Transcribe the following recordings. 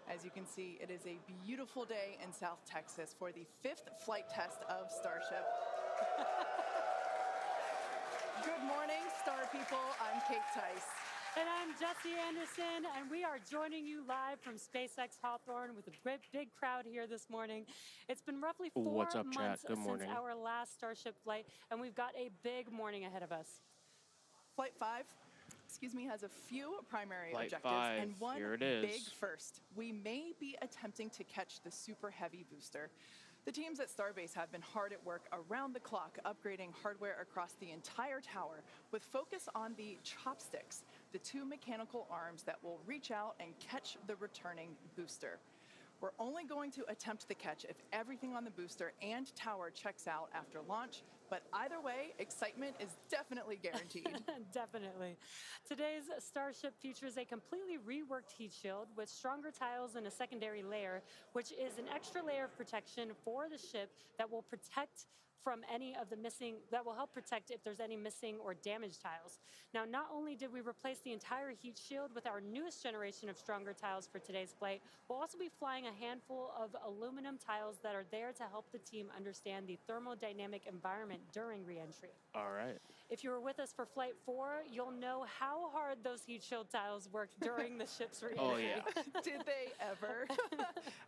As you can see, it is a beautiful day in South Texas for the 5th flight test of Starship. Good morning, Star people. I'm Kate Tice. And I'm Jesse Anderson, and we are joining you live from SpaceX Hawthorne with a big crowd here this morning. It's been roughly 4 months since our last Starship flight, and we've got a big morning ahead of us. Flight 5, has a few primary objectives and one big first. We may be attempting to catch the Super Heavy booster. The teams at Starbase have been hard at work around the clock, upgrading hardware across the entire tower with focus on the chopsticks, the 2 mechanical arms that will reach out and catch the returning booster. We're only going to attempt the catch if everything on the booster and tower checks out after launch, but either way, excitement is definitely guaranteed. Definitely. Today's Starship features a completely reworked heat shield with stronger tiles and a secondary layer, which is an extra layer of protection for the ship that will protect from any of the that will help protect if there's any missing or damaged tiles. Now, not only did we replace the entire heat shield with our newest generation of stronger tiles for today's flight, we'll also be flying a handful of aluminum tiles that are there to help the team understand the thermodynamic environment during re-entry. All right. If you were with us for Flight 4, you'll know how hard those heat shield tiles worked during the ship's re-entry. Oh, yeah. Did they ever?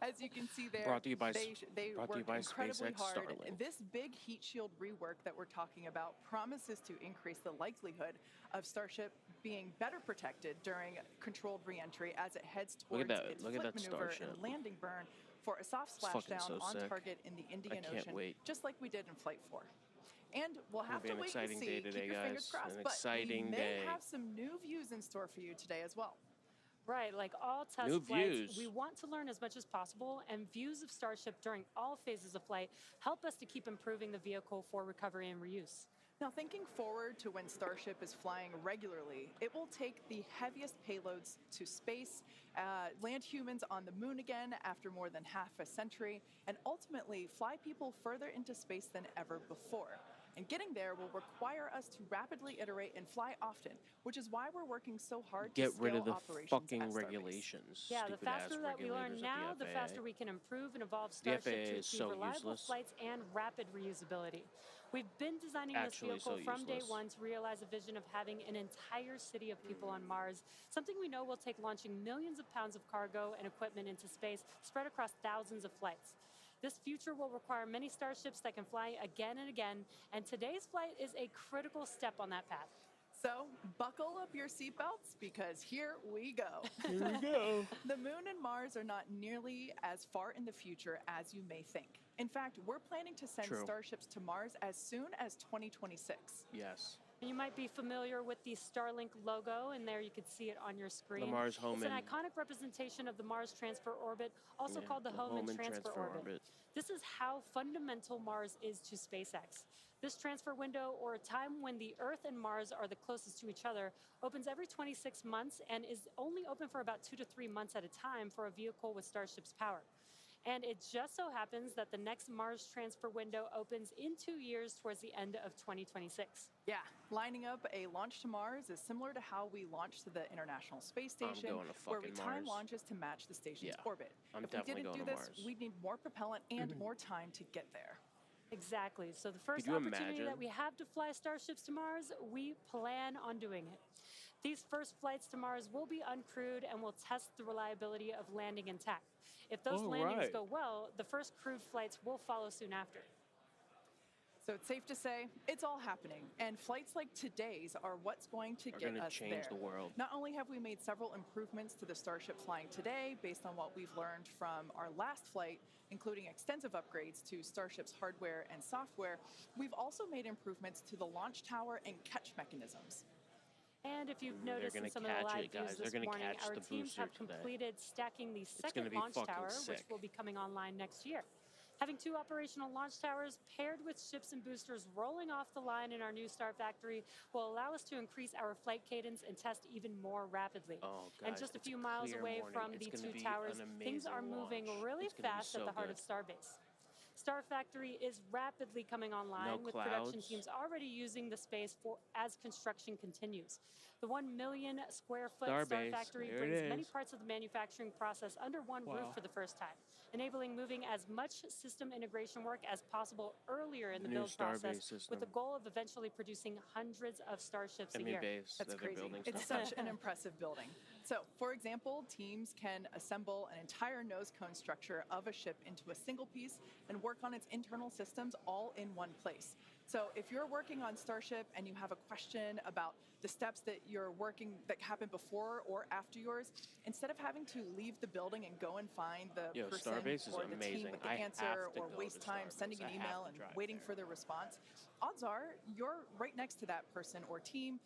As you can see there, brought to you by they work incredibly SpaceX hard. Starlink. This big heat shield rework that we're talking about promises to increase the likelihood of Starship being better protected during controlled re-entry as it heads towards its flip maneuver Starship. and landing burn for a soft splashdown on sick. target in the Indian Ocean, wait. just like we did in Flight 4. And we'll have to wait and see. Day today, Keep your fingers crossed. But we may have some new views in store for you today as well. Right, like all test flights, we want to learn as much as possible, and views of Starship during all phases of flight help us to keep improving the vehicle for recovery and reuse. Now, thinking forward to when Starship is flying regularly, it will take the heaviest payloads to space, land humans on the moon again after more than half a century, and ultimately fly people further into space than ever before. And getting there will require us to rapidly iterate and fly often, which is why we're working so hard to scale rid of the fucking regulations. Yeah, the faster that we learn now, the faster we can improve and evolve Starship to achieve reliable flights and rapid reusability. We've been designing this vehicle from day one to realize a vision of having an entire city of people on Mars, something we know will take launching millions of pounds of cargo and equipment into space spread across thousands of flights. This future will require many Starships that can fly again and again, and today's flight is a critical step on that path. So buckle up your seatbelts because here we go. Here we go. The moon and Mars are not nearly as far in the future as you may think. In fact, we're planning to send Starships to Mars as soon as 2026. Yes. You might be familiar with the Starlink logo, and there you can see it on your screen. The Mars Home. It's an iconic representation of the Mars Transfer Orbit, also called the Home and Transfer Orbit. This is how fundamental Mars is to SpaceX. This transfer window, or a time when the Earth and Mars are the closest to each other, opens every 26 months and is only open for about 2 to 3 months at a time for a vehicle with Starship's power. And it just so happens that the next Mars transfer window opens in 2 years towards the end of 2026. Yeah, lining up a launch to Mars is similar to how we launched to the International Space Station, where we time launches to match the station's orbit. If we didn't do this, we'd need more propellant and more time to get there. Exactly. So the first opportunity that we have to fly Starships to Mars, we plan on doing it. These first flights to Mars will be uncrewed and will test the reliability of landing intact. If those landings go well, the first crewed flights will follow soon after. So it's safe to say it's all happening, and flights like today's are what's going to get us there. Change the world. Not only have we made several improvements to the Starship flying today based on what we've learned from our last flight, including extensive upgrades to Starship's hardware and software, we've also made improvements to the launch tower and catch mechanisms. And if you've noticed in some of the live views this morning, our teams have completed stacking the second launch tower, which will be coming online next year. Having 2 operational launch towers paired with ships and boosters rolling off the line in our new Star Factory will allow us to increase our flight cadence and test even more rapidly. And just a few miles away from the 2 towers, things are moving really fast at the heart of Starbase. Star Factory is rapidly coming online, with production teams already using the space as construction continues. The 1 million square foot Star Factory brings many parts of the manufacturing process under one roof for the first time, enabling moving as much system integration work as possible earlier in the build process, with the goal of eventually producing hundreds of Starships a year. That's crazy. It's such an impressive building. So, for example, teams can assemble an entire nose cone structure of a ship into a single piece and work on its internal systems all in one place. So if you're working on Starship and you have a question about the steps that you're working that happen before or after yours, instead of having to leave the building and go and find the person or the team with the answer, or waste time sending an email and waiting for their response, odds are you're right next to that person or team,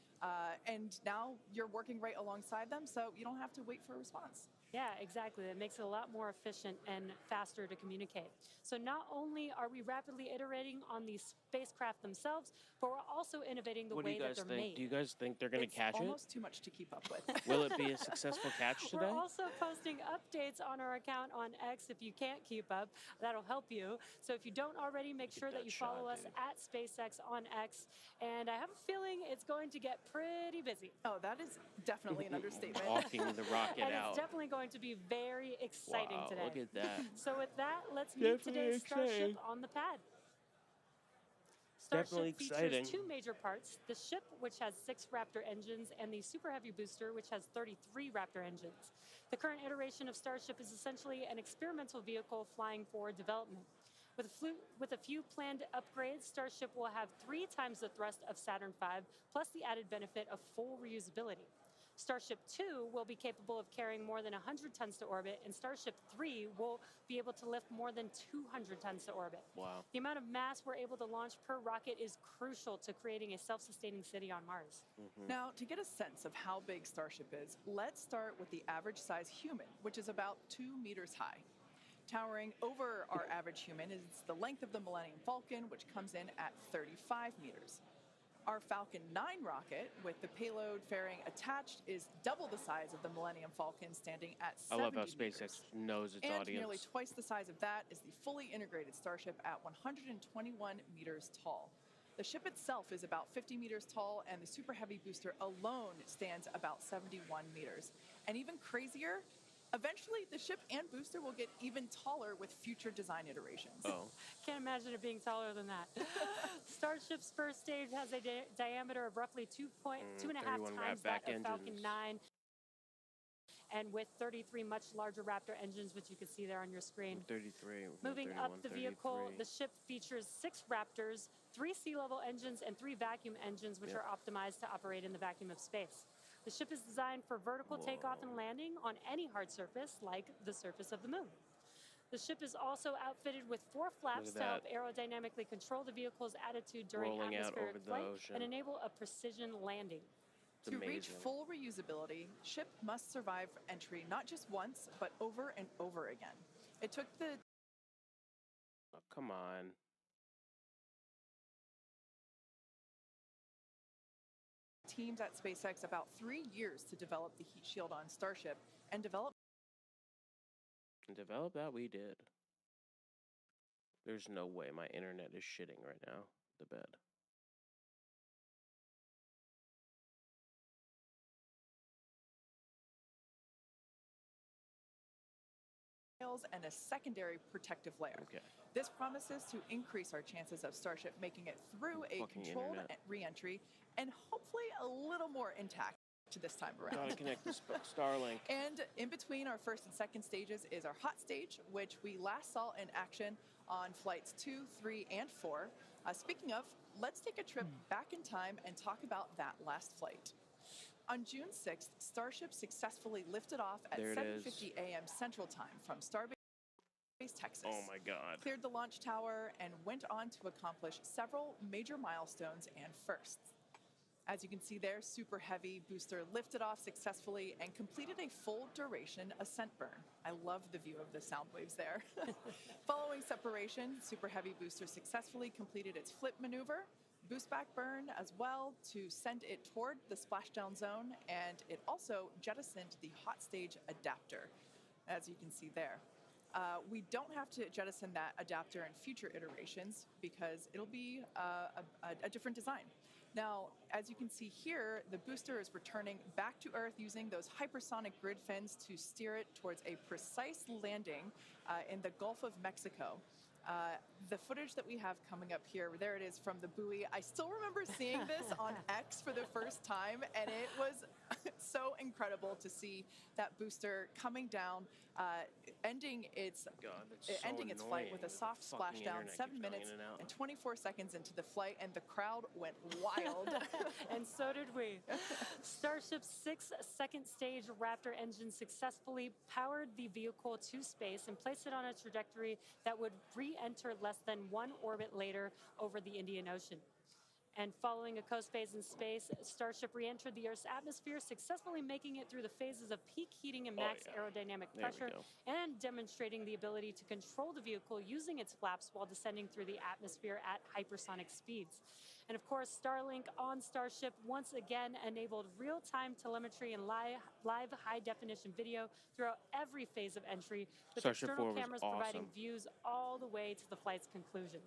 and now you're working right alongside them, so you don't have to wait for a response. Yeah, exactly. It makes it a lot more efficient and faster to communicate. So not only are we rapidly iterating on these spacecraft themselves, but we're also innovating the way that they're made. Do you guys think they're going to catch it? It's almost too much to keep up with. Will it be a successful catch today? We're also posting updates on our account on X if you can't keep up. That'll help you. So if you don't already, make sure that you follow us at SpaceX on X. And I have a feeling it's going to get pretty busy. Oh, that is definitely an understatement. Walking the rocket and out. It's definitely going to be very exciting today. Look at that. So with that, let's meet today's Starship on the pad. Starship features two major parts: the ship, which has 6 Raptor engines, and the Super Heavy booster, which has 33 Raptor engines. The current iteration of Starship is essentially an experimental vehicle flying forward development. With a few planned upgrades, Starship will have 3 times the thrust of Saturn V, plus the added benefit of full reusability. Starship 2 will be capable of carrying more than 100 tons to orbit, and Starship 3 will be able to lift more than 200 tons to orbit. Wow. The amount of mass we're able to launch per rocket is crucial to creating a self-sustaining city on Mars. Now, to get a sense of how big Starship is, let's start with the average size human, which is about 2 meters high. Towering over our average human is the length of the Millennium Falcon, which comes in at 35 meters. Our Falcon 9 rocket, with the payload fairing attached, is double the size of the Millennium Falcon, standing at 70 meters. I love how SpaceX knows its audience. And nearly twice the size of that is the fully integrated Starship at 121 meters tall. The ship itself is about 50 meters tall, and the Super Heavy booster alone stands about 71 meters. And even crazier, eventually, the ship and booster will get even taller with future design iterations. Oh. Can't imagine it being taller than that. Starship's first stage has a diameter of roughly 2.5 times that of Falcon 9, and with 33 much larger Raptor engines, which you can see there on your screen. 33. Moving up the vehicle, the ship features 6 Raptors, 3 sea-level engines, and 3 vacuum engines, which are optimized to operate in the vacuum of space. The ship is designed for vertical takeoff and landing on any hard surface, like the surface of the moon. The ship is also outfitted with 4 flaps to help aerodynamically control the vehicle's attitude during atmospheric flight and enable a precision landing. To reach full reusability, ship must survive entry not just once, but over and over again. It took the... Oh, come on. teams at SpaceX about 3 years to develop the heat shield on Starship, and develop that we did. There's no way my internet is shitting right now. The bed. and a secondary protective layer. Okay. This promises to increase our chances of Starship making it through a controlled re-entry, and hopefully a little more intact this time around. Gotta connect this Starlink. And in between our first and second stages is our hot stage, which we last saw in action on flights 2, 3, and 4. Speaking of, let's take a trip back in time and talk about that last flight. On June 6th, Starship successfully lifted off at 7:50 a.m. Central Time from Starbase, Texas. Oh my God. Cleared the launch tower and went on to accomplish several major milestones and firsts. As you can see there, Super Heavy booster lifted off successfully and completed a full duration ascent burn. I love the view of the sound waves there. Following separation, Super Heavy booster successfully completed its flip maneuver, boost back burn as well to send it toward the splashdown zone, and it also jettisoned the hot stage adapter, as you can see there. We don't have to jettison that adapter in future iterations because it'll be a different design. Now, as you can see here, the booster is returning back to Earth using those hypersonic grid fins to steer it towards a precise landing in the Gulf of Mexico. The footage that we have coming up here, there it is from the buoy. I still remember seeing this on X for the first time, and it was so incredible to see that booster coming down, ending its flight with a soft splashdown 7 minutes and 24 seconds into the flight, and the crowd went wild. And so did we. Starship's 6-second stage Raptor engine successfully powered the vehicle to space and placed it on a trajectory that would re-enter less than 1 orbit later over the Indian Ocean. And following a coast phase in space, Starship re-entered the Earth's atmosphere, successfully making it through the phases of peak heating and max aerodynamic pressure, and demonstrating the ability to control the vehicle using its flaps while descending through the atmosphere at hypersonic speeds. And of course, Starlink on Starship once again enabled real-time telemetry and live high-definition video throughout every phase of entry, with Starship external 4 was cameras awesome. providing views all the way to the flight's conclusion.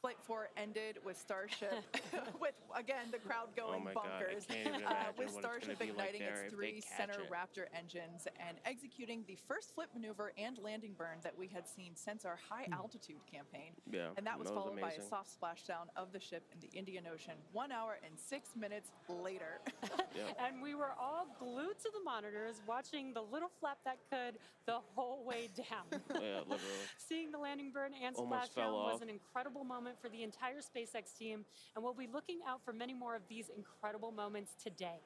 Flight 4 ended with Starship, with, again, the crowd going bonkers, with Starship igniting its 3 center Raptor engines and executing the first flip maneuver and landing burn that we had seen since our high altitude campaign. Yeah, and that was followed by a amazing. soft splashdown of the ship in the Indian Ocean 1 hour and 6 minutes later. And we were all glued to the monitors watching the little flap that could the whole way down. Yeah, literally. Seeing the landing burn and Almost fell splashdown was off. an incredible moment for the entire SpaceX team, and we'll be looking out for many more of these incredible moments today.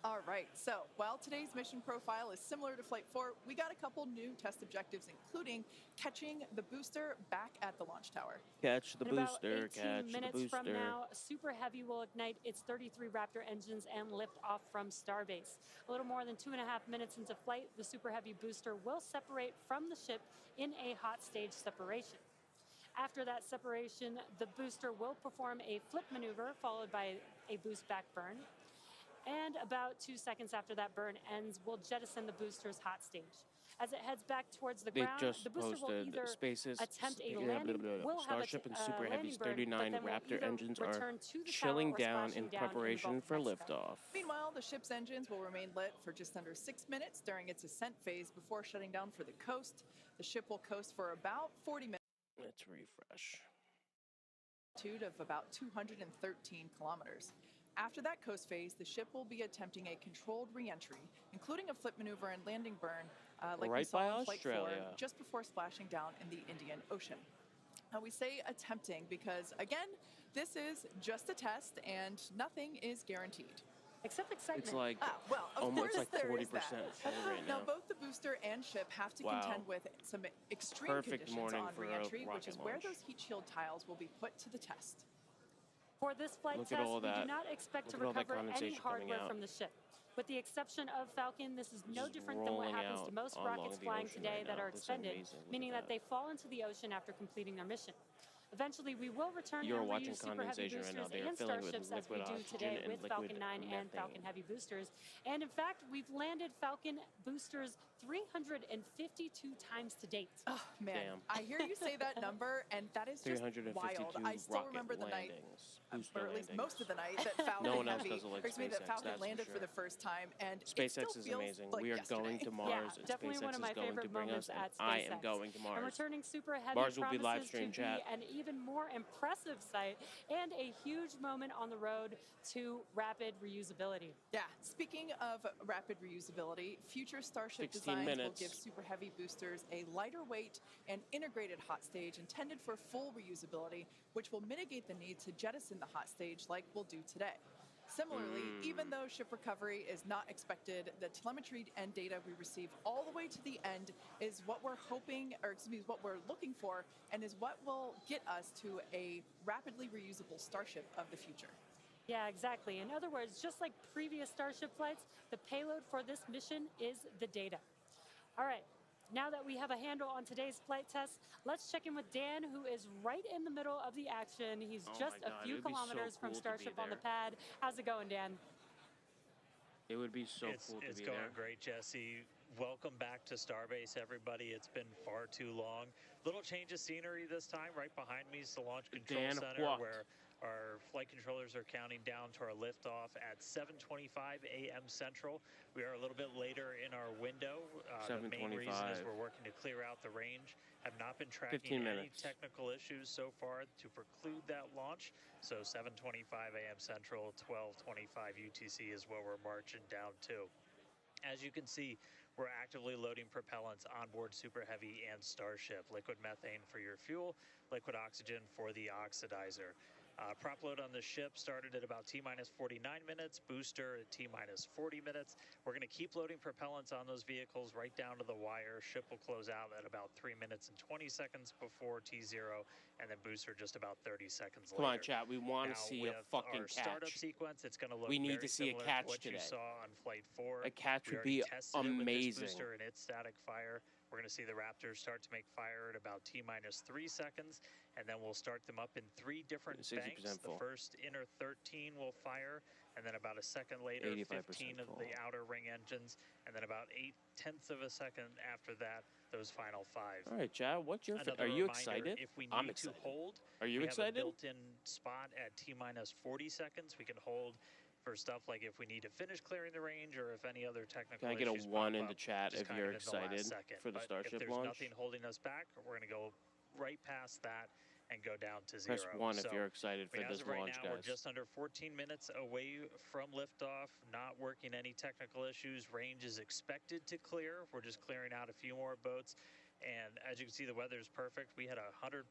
All right, so while today's mission profile is similar to Flight 4, we got a couple new test objectives, including catching the booster back at the launch tower. Catch the In about booster, 18 catch the minutes booster. from now, Super Heavy will ignite its 33 Raptor engines and lift off from Starbase. A little more than 2.5 minutes into flight, the Super Heavy booster will separate from the ship in a hot stage separation. After that separation, the booster will perform a flip maneuver followed by a boost back burn. And about 2 seconds after that burn ends, we'll jettison the booster's hot stage. As it heads back towards the ground, the booster will either attempt a landing, Starship and Super Heavy's landing burn, 39 Raptor engines are return to the chilling tower or down splashing in down preparation the for Gulf of Mexico. liftoff. Meanwhile, the ship's engines will remain lit for just under 6 minutes during its ascent phase before shutting down for the coast. The ship will coast for about 40 minutes. Let's refresh. Of about 213 kilometers. After that coast phase, the ship will be attempting a controlled re-entry, including a flip maneuver and landing burn, like we saw in Flight 4, just before splashing down in the Indian Ocean. Now, we say attempting because, again, this is just a test and nothing is guaranteed. Except excitement. It's like well, of almost course like there 40% is that. full right now. Now, both the booster and ship have to contend with some extreme Perfect conditions morning on for a re-entry, which rocket is where launch. those heat shield tiles will be put to the test. For this flight Look at test, all we do that. not expect to Look at all that recover any condensation coming hardware out. from the ship. With the exception of Falcon, this is no Just different than what rolling happens to out most along rockets the flying ocean today right that now. are This is expended, amazing. Look meaning at that they fall into the ocean after completing their mission. Eventually, we will return You're and watching reuse Super Heavy condensation right now. boosters They are and filling with Starships as we liquid do oxygen today and with liquid Falcon 9 and methane. Falcon Heavy boosters. And in fact, we've landed Falcon boosters 352 times to date. Oh, man. Damn. I hear you say that number, and that is just 352 wild. I still rocket remember the night, landings. Booster or at least landings. most of the night, that Falcon No one else Heavy, does it like or excuse me, that SpaceX, Falcon that's for landed for sure. the first time, and it SpaceX still is feels amazing. like We are yesterday. going to Mars, Yeah, and definitely SpaceX one of my is going to favorite bring us, moments and at I SpaceX. am going to And Mars. returning Super Heavy Mars will be live promises stream to chat. be an even more impressive sight and a huge moment on the road to rapid reusability. Yeah, speaking of rapid reusability, future Starship 16 designs will minutes. give Super Heavy boosters a lighter weight and integrated hot stage intended for full reusability, which will mitigate the need to jettison the hot stage like we'll do today. Similarly, even though ship recovery is not expected, the telemetry and data we receive all the way to the end is what we're hoping, or excuse me, is what we're looking for, and is what will get us to a rapidly reusable Starship of the future. Yeah, exactly. In other words, just like previous Starship flights, the payload for this mission is the data. All right, now that we have a handle on today's flight test, let's check in with Dan, who is right in the middle of the action. He's Oh just my a God, few it'd be so kilometers from cool to be Starship on the there. pad. How's it going, Dan? It would be so It's cool to be going there. great, Jesse. Welcome back to Starbase, everybody. It's been far too long. Little change of scenery this time. Right behind me is the Launch Control Center, where our flight controllers are counting down to our liftoff at 7:25 a.m. Central. We are a little bit later in our window. The main reason is we're working to clear out the range. Have not been tracking any technical issues so far to preclude that launch. So 7:25 a.m. Central, 12:25 UTC is what we're marching down to. As you can see, we're actively loading propellants on board Super Heavy and Starship. Liquid methane for your fuel, liquid oxygen for the oxidizer. Prop load on the ship started at about T-minus 49 minutes, booster at T-minus 40 minutes. We're going to keep loading propellants on those vehicles right down to the wire. Ship will close out at about 3 minutes and 20 seconds before T0, and then booster just about 30 seconds later. Come on, chat. We want to see a fucking catch. Startup sequence, it's going to look we need to see a catch what today. You saw on Flight 4. A catch would be amazing. Booster and its static fire. We're going to see the Raptors start to make fire at about T-minus 3 seconds, and then we'll start them up in 3 different banks. The first inner 13 will fire, and then about a second later, 15 of the outer ring engines, and then about 0.8 of a second after that, those final 5. All right, Chad, what's your... Are you excited? If we need to hold, are you excited? We have a built-in spot at T-minus 40 seconds. We can hold for stuff like if we need to finish clearing the range or if any other technical issues. Can I get a 1 in the chat if you're excited for the Starship launch? If there's nothing holding us back, we're going to go right past that and go down to 0. Press 1 if you're excited for this launch, guys. We're just under 14 minutes away from liftoff, not working any technical issues. Range is expected to clear. We're just clearing out a few more boats. And as you can see, the weather is perfect. We had a 100%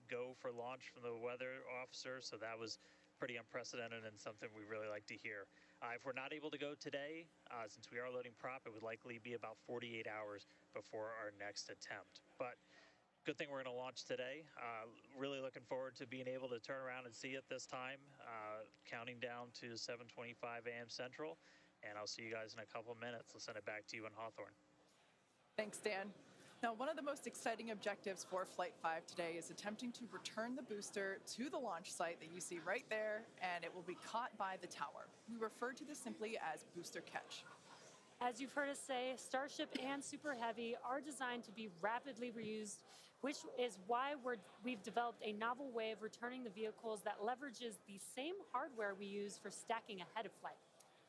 go for launch from the weather officer, so that was pretty unprecedented and something we really like to hear. If we're not able to go today, since we are loading prop, it would likely be about 48 hours before our next attempt. But good thing we're going to launch today. Really looking forward to being able to turn around and see it this time. Counting down to 7:25 a.m. Central, and I'll see you guys in a couple minutes. I'll send it back to you in Hawthorne. Thanks, Dan. Now, one of the most exciting objectives for Flight 5 today is attempting to return the booster to the launch site that you see right there, and it will be caught by the tower. We refer to this simply as booster catch. As you've heard us say, Starship and Super Heavy are designed to be rapidly reused, which is why we've developed a novel way of returning the vehicles that leverages the same hardware we use for stacking ahead of flight.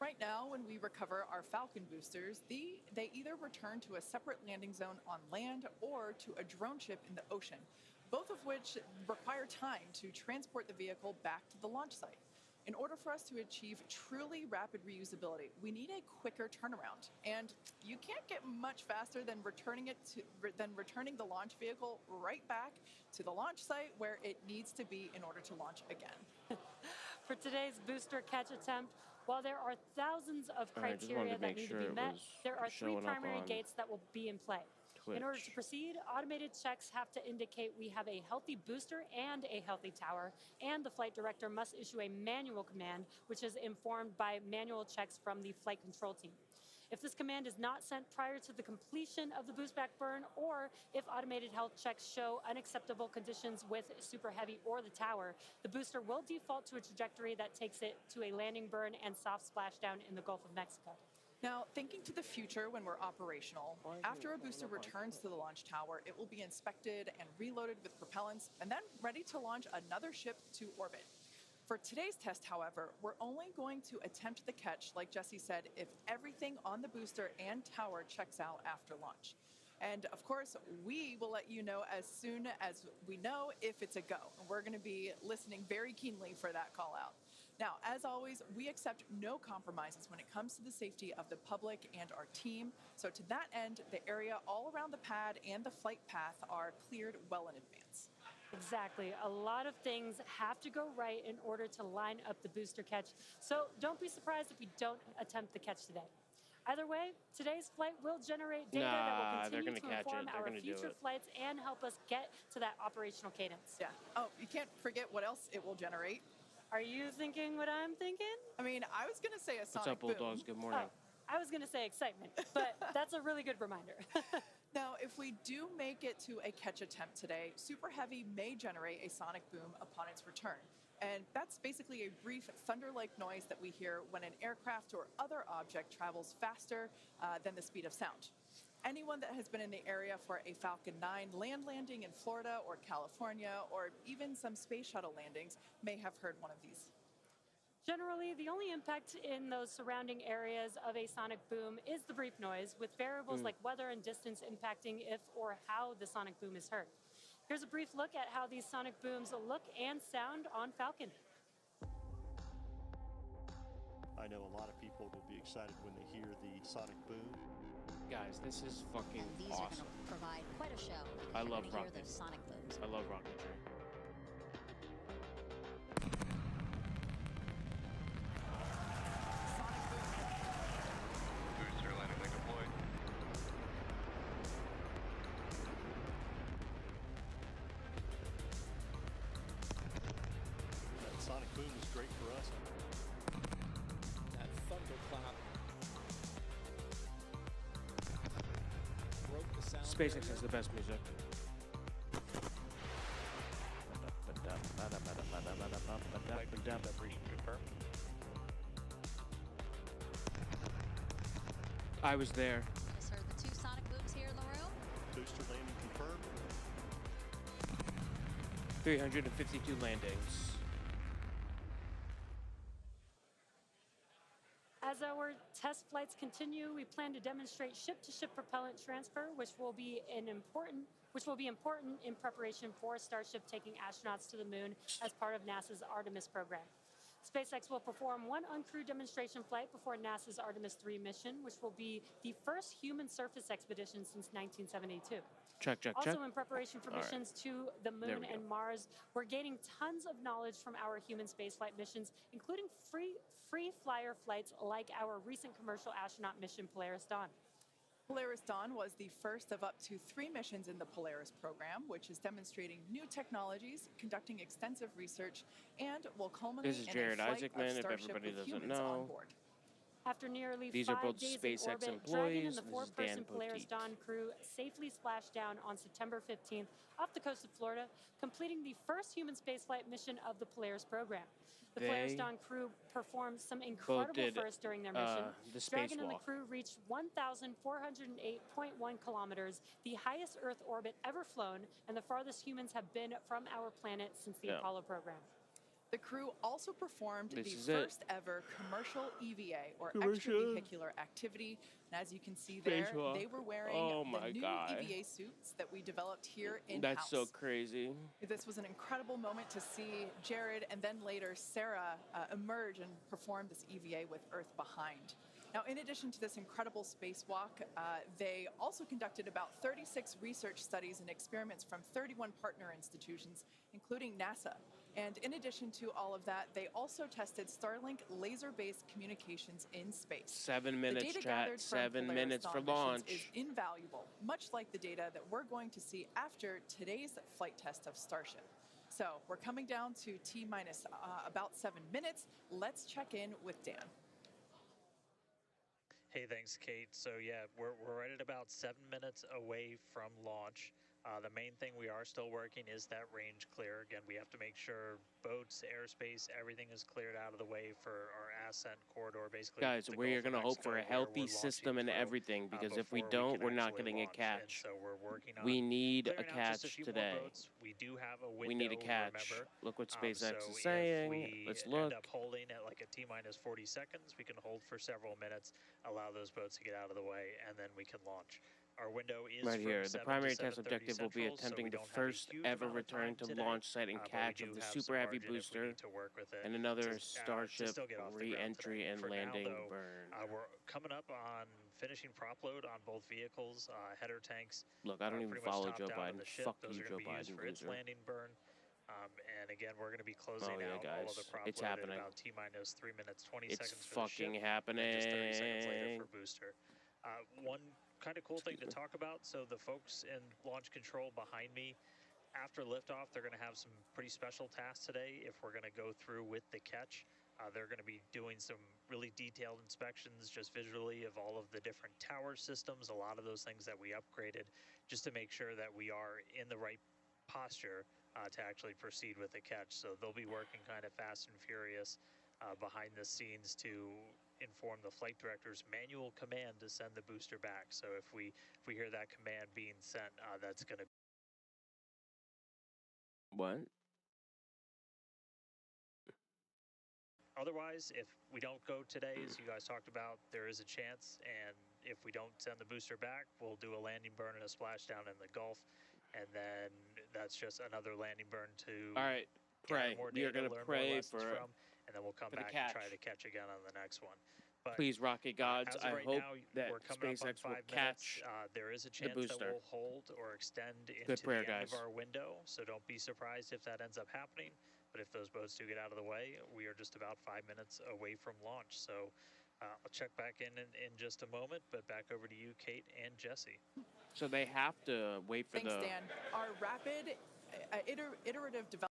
Right now, when we recover our Falcon boosters, they either return to a separate landing zone on land or to a drone ship in the ocean, both of which require time to transport the vehicle back to the launch site. In order for us to achieve truly rapid reusability, we need a quicker turnaround, and you can't get much faster than returning the launch vehicle right back to the launch site where it needs to be in order to launch again. For today's booster catch attempt, while there are thousands of criteria that need to be met, there are 3 primary gates that will be in play. In order to proceed, automated checks have to indicate we have a healthy booster and a healthy tower, and the flight director must issue a manual command, which is informed by manual checks from the flight control team. If this command is not sent prior to the completion of the boost back burn, or if automated health checks show unacceptable conditions with Super Heavy or the tower, the booster will default to a trajectory that takes it to a landing burn and soft splashdown in the Gulf of Mexico. Now, thinking to the future when we're operational, after a booster returns to the launch tower, it will be inspected and reloaded with propellants, and then ready to launch another ship to orbit. For today's test, however, we're only going to attempt the catch, like Jesse said, if everything on the booster and tower checks out after launch. And of course, we will let you know as soon as we know if it's a go. We're going to be listening very keenly for that call out. Now, as always, we accept no compromises when it comes to the safety of the public and our team. So to that end, the area all around the pad and the flight path are cleared well in advance. Exactly. A lot of things have to go right in order to line up the booster catch. So don't be surprised if we don't attempt the catch today. Either way, today's flight will generate data that will continue to inform our future flights and help us get to that operational cadence. Yeah. Oh, you can't forget what else it will generate. Are you thinking what I'm thinking? I mean, I was going to say a sonic boom. What's up, Bulldogs? Good morning. Oh, I was going to say excitement, but that's a really good reminder. Now, if we do make it to a catch attempt today, Super Heavy may generate a sonic boom upon its return. And that's basically a brief thunder-like noise that we hear when an aircraft or other object travels faster than the speed of sound. anyone that has been in the area for a Falcon 9 land landing in Florida or California, or even some space shuttle landings, may have heard one of these. Generally, the only impact in those surrounding areas of a sonic boom is the brief noise, with variables like weather and distance impacting if or how the sonic boom is heard. Here's a brief look at how these sonic booms look and sound on Falcon. I know a lot of people will be excited when they hear the sonic boom. Guys, this is fucking and these awesome. are going to provide quite a show. I love hear rocket. those sonic booms. I love rocketry. Booster landing leg deployed. That sonic boom is great for us. That thunderclap broke the sound. SpaceX has the best music. I was there. Just heard the 2 sonic booms here in the room. Booster landing confirmed. 352 landings. As our test flights continue, we plan to demonstrate ship-to-ship propellant transfer, which will be important in preparation for Starship taking astronauts to the moon as part of NASA's Artemis program. SpaceX will perform one uncrewed demonstration flight before NASA's Artemis 3 mission, which will be the first human surface expedition since 1972. Check. Also, in preparation for missions to the moon and Mars, we're gaining tons of knowledge from our human spaceflight missions, including free flyer flights like our recent commercial astronaut mission Polaris Dawn. Polaris Dawn was the first of up to 3 missions in the Polaris program, which is demonstrating new technologies, conducting extensive research, and will culminate in a flight of Starship with humans on board. After nearly These 5 are both days SpaceX in orbit, employees. Dragon and the This is 4-person Dan Polaris Poteet. Dawn crew safely splashed down on September 15th off the coast of Florida, completing the first human spaceflight mission of the Polaris program. The Polaris Dawn crew performed some incredible firsts during their mission. Dragon and the crew reached 1,408.1 kilometers, the highest Earth orbit ever flown, and the farthest humans have been from our planet since the Apollo program. The crew also performed the first ever commercial EVA, or extravehicular activity. And as you can see there, they were wearing the new EVA suits that we developed here in-house. That's so crazy. This was an incredible moment to see Jared and then later Sarah emerge and perform this EVA with Earth behind. Now, in addition to this incredible spacewalk, they also conducted about 36 research studies and experiments from 31 partner institutions, including NASA. And in addition to all of that, they also tested Starlink laser-based communications in space. 7 minutes, chat. 7 minutes for launch. Is invaluable, much like the data that we're going to see after today's flight test of Starship. So we're coming down to T-minus about 7 minutes. Let's check in with Dan. Hey, thanks, Kate. So yeah, we're right at about 7 minutes away from launch. The main thing we are still working is that range clear. Again, we have to make sure boats, airspace, everything is cleared out of the way for our ascent corridor, basically. Guys, we're going to hope for a healthy system and everything, because if we don't, we're not getting a catch. So we're working on we need a catch today. We do have a window, we need a catch. Remember. Look what SpaceX So is saying. Let's look. End up holding at like a T-minus 40 seconds. We can hold for several minutes, allow those boats to get out of the way, and then we can launch. Our window is right here. The primary test 7:30 objective will be Central, attempting so the first ever return to launch site and catch of the Super Heavy booster and another Starship re-entry and landing burn. We're coming up on finishing prop load on both vehicles, header tanks. Look, I don't even follow Joe Biden. Fuck you, Joe Biden, loser. Landing burn. And again, we're going to be closing out all of the prop it's load happening. at about T-minus 3 minutes, 20 seconds it's for the fucking ship, happening. and just 30 seconds later for booster. One kind of cool thing to talk about, so the folks in launch control behind me, after liftoff, they're going to have some pretty special tasks today. If we're going to go through with the catch, they're going to be doing some really detailed inspections just visually of all of the different tower systems, a lot of those things that we upgraded, just to make sure that we are in the right posture to actually proceed with the catch. So they'll be working kind of fast and furious behind the scenes to inform the flight director's manual command to send the booster back. So if we hear that command being sent, that's going to. What? Otherwise, if we don't go today, as you guys talked about, there is a chance. And if we don't send the booster back, we'll do a landing burn and a splashdown in the Gulf. And then that's just another landing burn to All right, pray. more We are data, going to learn pray more lessons for from, and then we'll come back and try to catch again on the next one. But please, rocket gods, as of I right hope now, that we're coming SpaceX up on 5 will catch minutes. There is a chance that we'll hold or extend into prayer, the end guys. of our window, so don't be surprised if that ends up happening. But if those boats do get out of the way, we are just about 5 minutes away from launch. So I'll check back in just a moment, but back over to you, Kate and Jesse. So they have to wait for Thanks, Dan. Our rapid iterative development.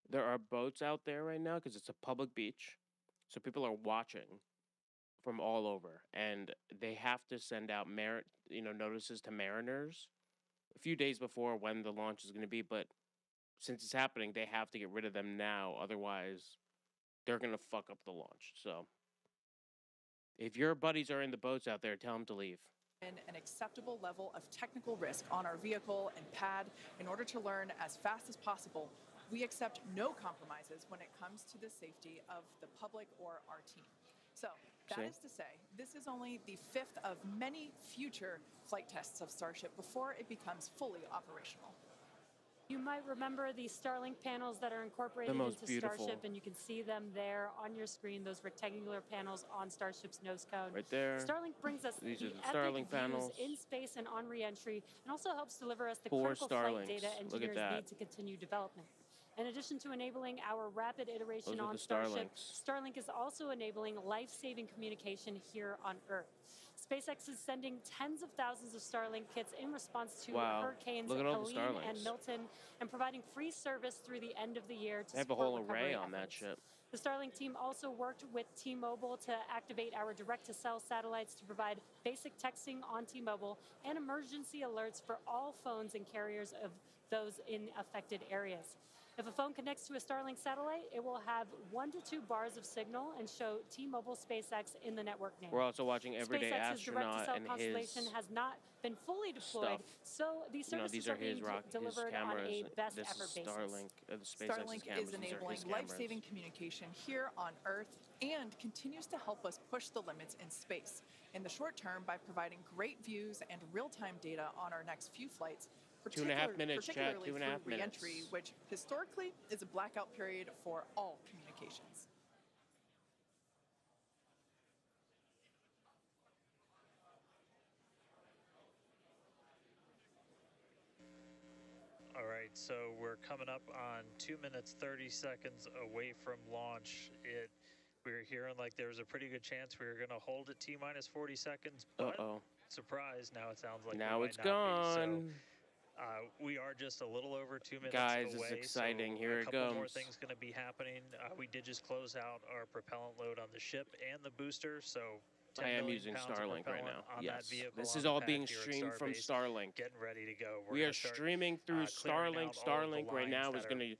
There are boats out there right now because it's a public beach. So people are watching from all over. And they have to send out notices to mariners a few days before when the launch is going to be. But since it's happening, they have to get rid of them now. Otherwise, they're going to fuck up the launch. So if your buddies are in the boats out there, tell them to leave. An acceptable level of technical risk on our vehicle and pad in order to learn as fast as possible. We accept no compromises when it comes to the safety of the public or our team. So that is to say, this is only the 5th of many future flight tests of Starship before it becomes fully operational. You might remember the Starlink panels that are incorporated into Starship, and you can see them there on your screen, those rectangular panels on Starship's nose cone. Right there. Starlink brings us These the are the Starlink panels in space and on re-entry, and also helps deliver us the critical flight data engineers need to continue development. In addition to enabling our rapid iteration on Starship, Starlink is also enabling life-saving communication here on Earth. SpaceX is sending tens of thousands of Starlink kits in response to hurricanes Helene and Milton, and providing free service through the end of the year to have a whole array on that ship. The Starlink team also worked with T-Mobile to activate our direct-to-cell satellites to provide basic texting on T-Mobile and emergency alerts for all phones and carriers of those in affected areas. If a phone connects to a Starlink satellite, it will have 1 to 2 bars of signal and show T-Mobile SpaceX in the network name. We're also watching Everyday SpaceX's Astronaut and constellation has not been fully deployed, so these services are being delivered on a best effort basis. Starlink is enabling life-saving communication here on Earth and continues to help us push the limits in space. In the short term, by providing great views and real-time data on our next few flights, 2.5 minutes, chat. 2.5 minutes. Re-entry, which historically is a blackout period for all communications. All right, so we're coming up on 2 minutes, 30 seconds away from launch. We were hearing like there was a pretty good chance we were going to hold it T-minus 40 seconds, but surprise, now it sounds like now it's gone. So, we are just a little over 2 minutes away. Guys, it's exciting. So Here it goes. A couple more things going to be happening. We did just close out our propellant load on the ship and the booster, so I am using Starlink right now. Yes, this is all being streamed from Starlink. Getting ready to go. We are streaming through Starlink. Starlink right now is going to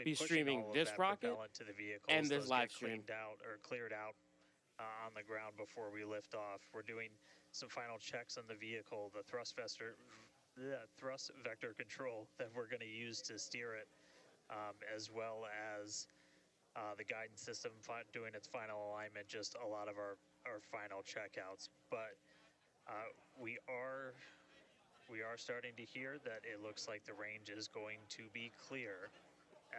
be streaming this rocket to the vehicle, and this live stream. Cleared out on the ground before we lift off. We're doing some final checks on the vehicle, the thrust vector control that we're going to use to steer it, as well as the guidance system doing its final alignment, just a lot of our final checkouts. But we are starting to hear that it looks like the range is going to be clear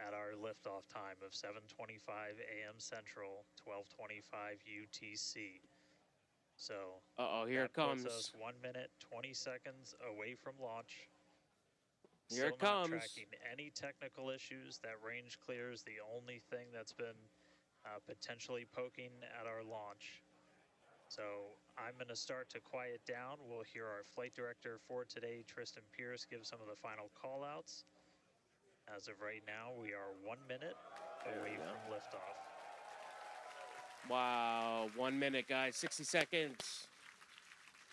at our liftoff time of 7:25 a.m. Central, 12:25 UTC. So here it comes. Puts us 1 minute, 20 seconds away from launch. Here it comes. Not tracking any technical issues. That range clear is the only thing that's been potentially poking at our launch. So I'm going to start to quiet down. We'll hear our flight director for today, Tristan Pierce, give some of the final call-outs. As of right now, we are 1 minute away from liftoff. Wow, 1 minute, guys, 60 seconds.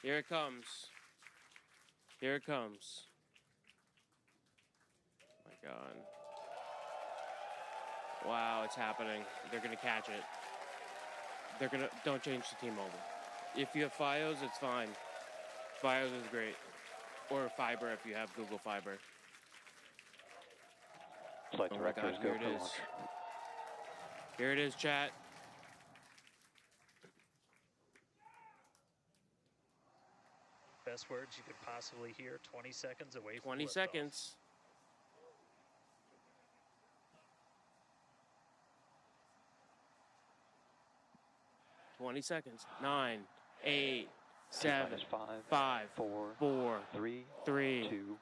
Here it comes. Here it comes. Oh my God. Wow, it's happening. They're going to catch it. They're gonna don't change to T-Mobile. If you have FiOS, it's fine. FiOS is great, or fiber if you have Google Fiber. Flight directors, go for launch. Here it is, chat. Best words you could possibly hear. 20 seconds away from 20 seconds. Off. 20 seconds. 9, 8, 7, 5, 4, 3,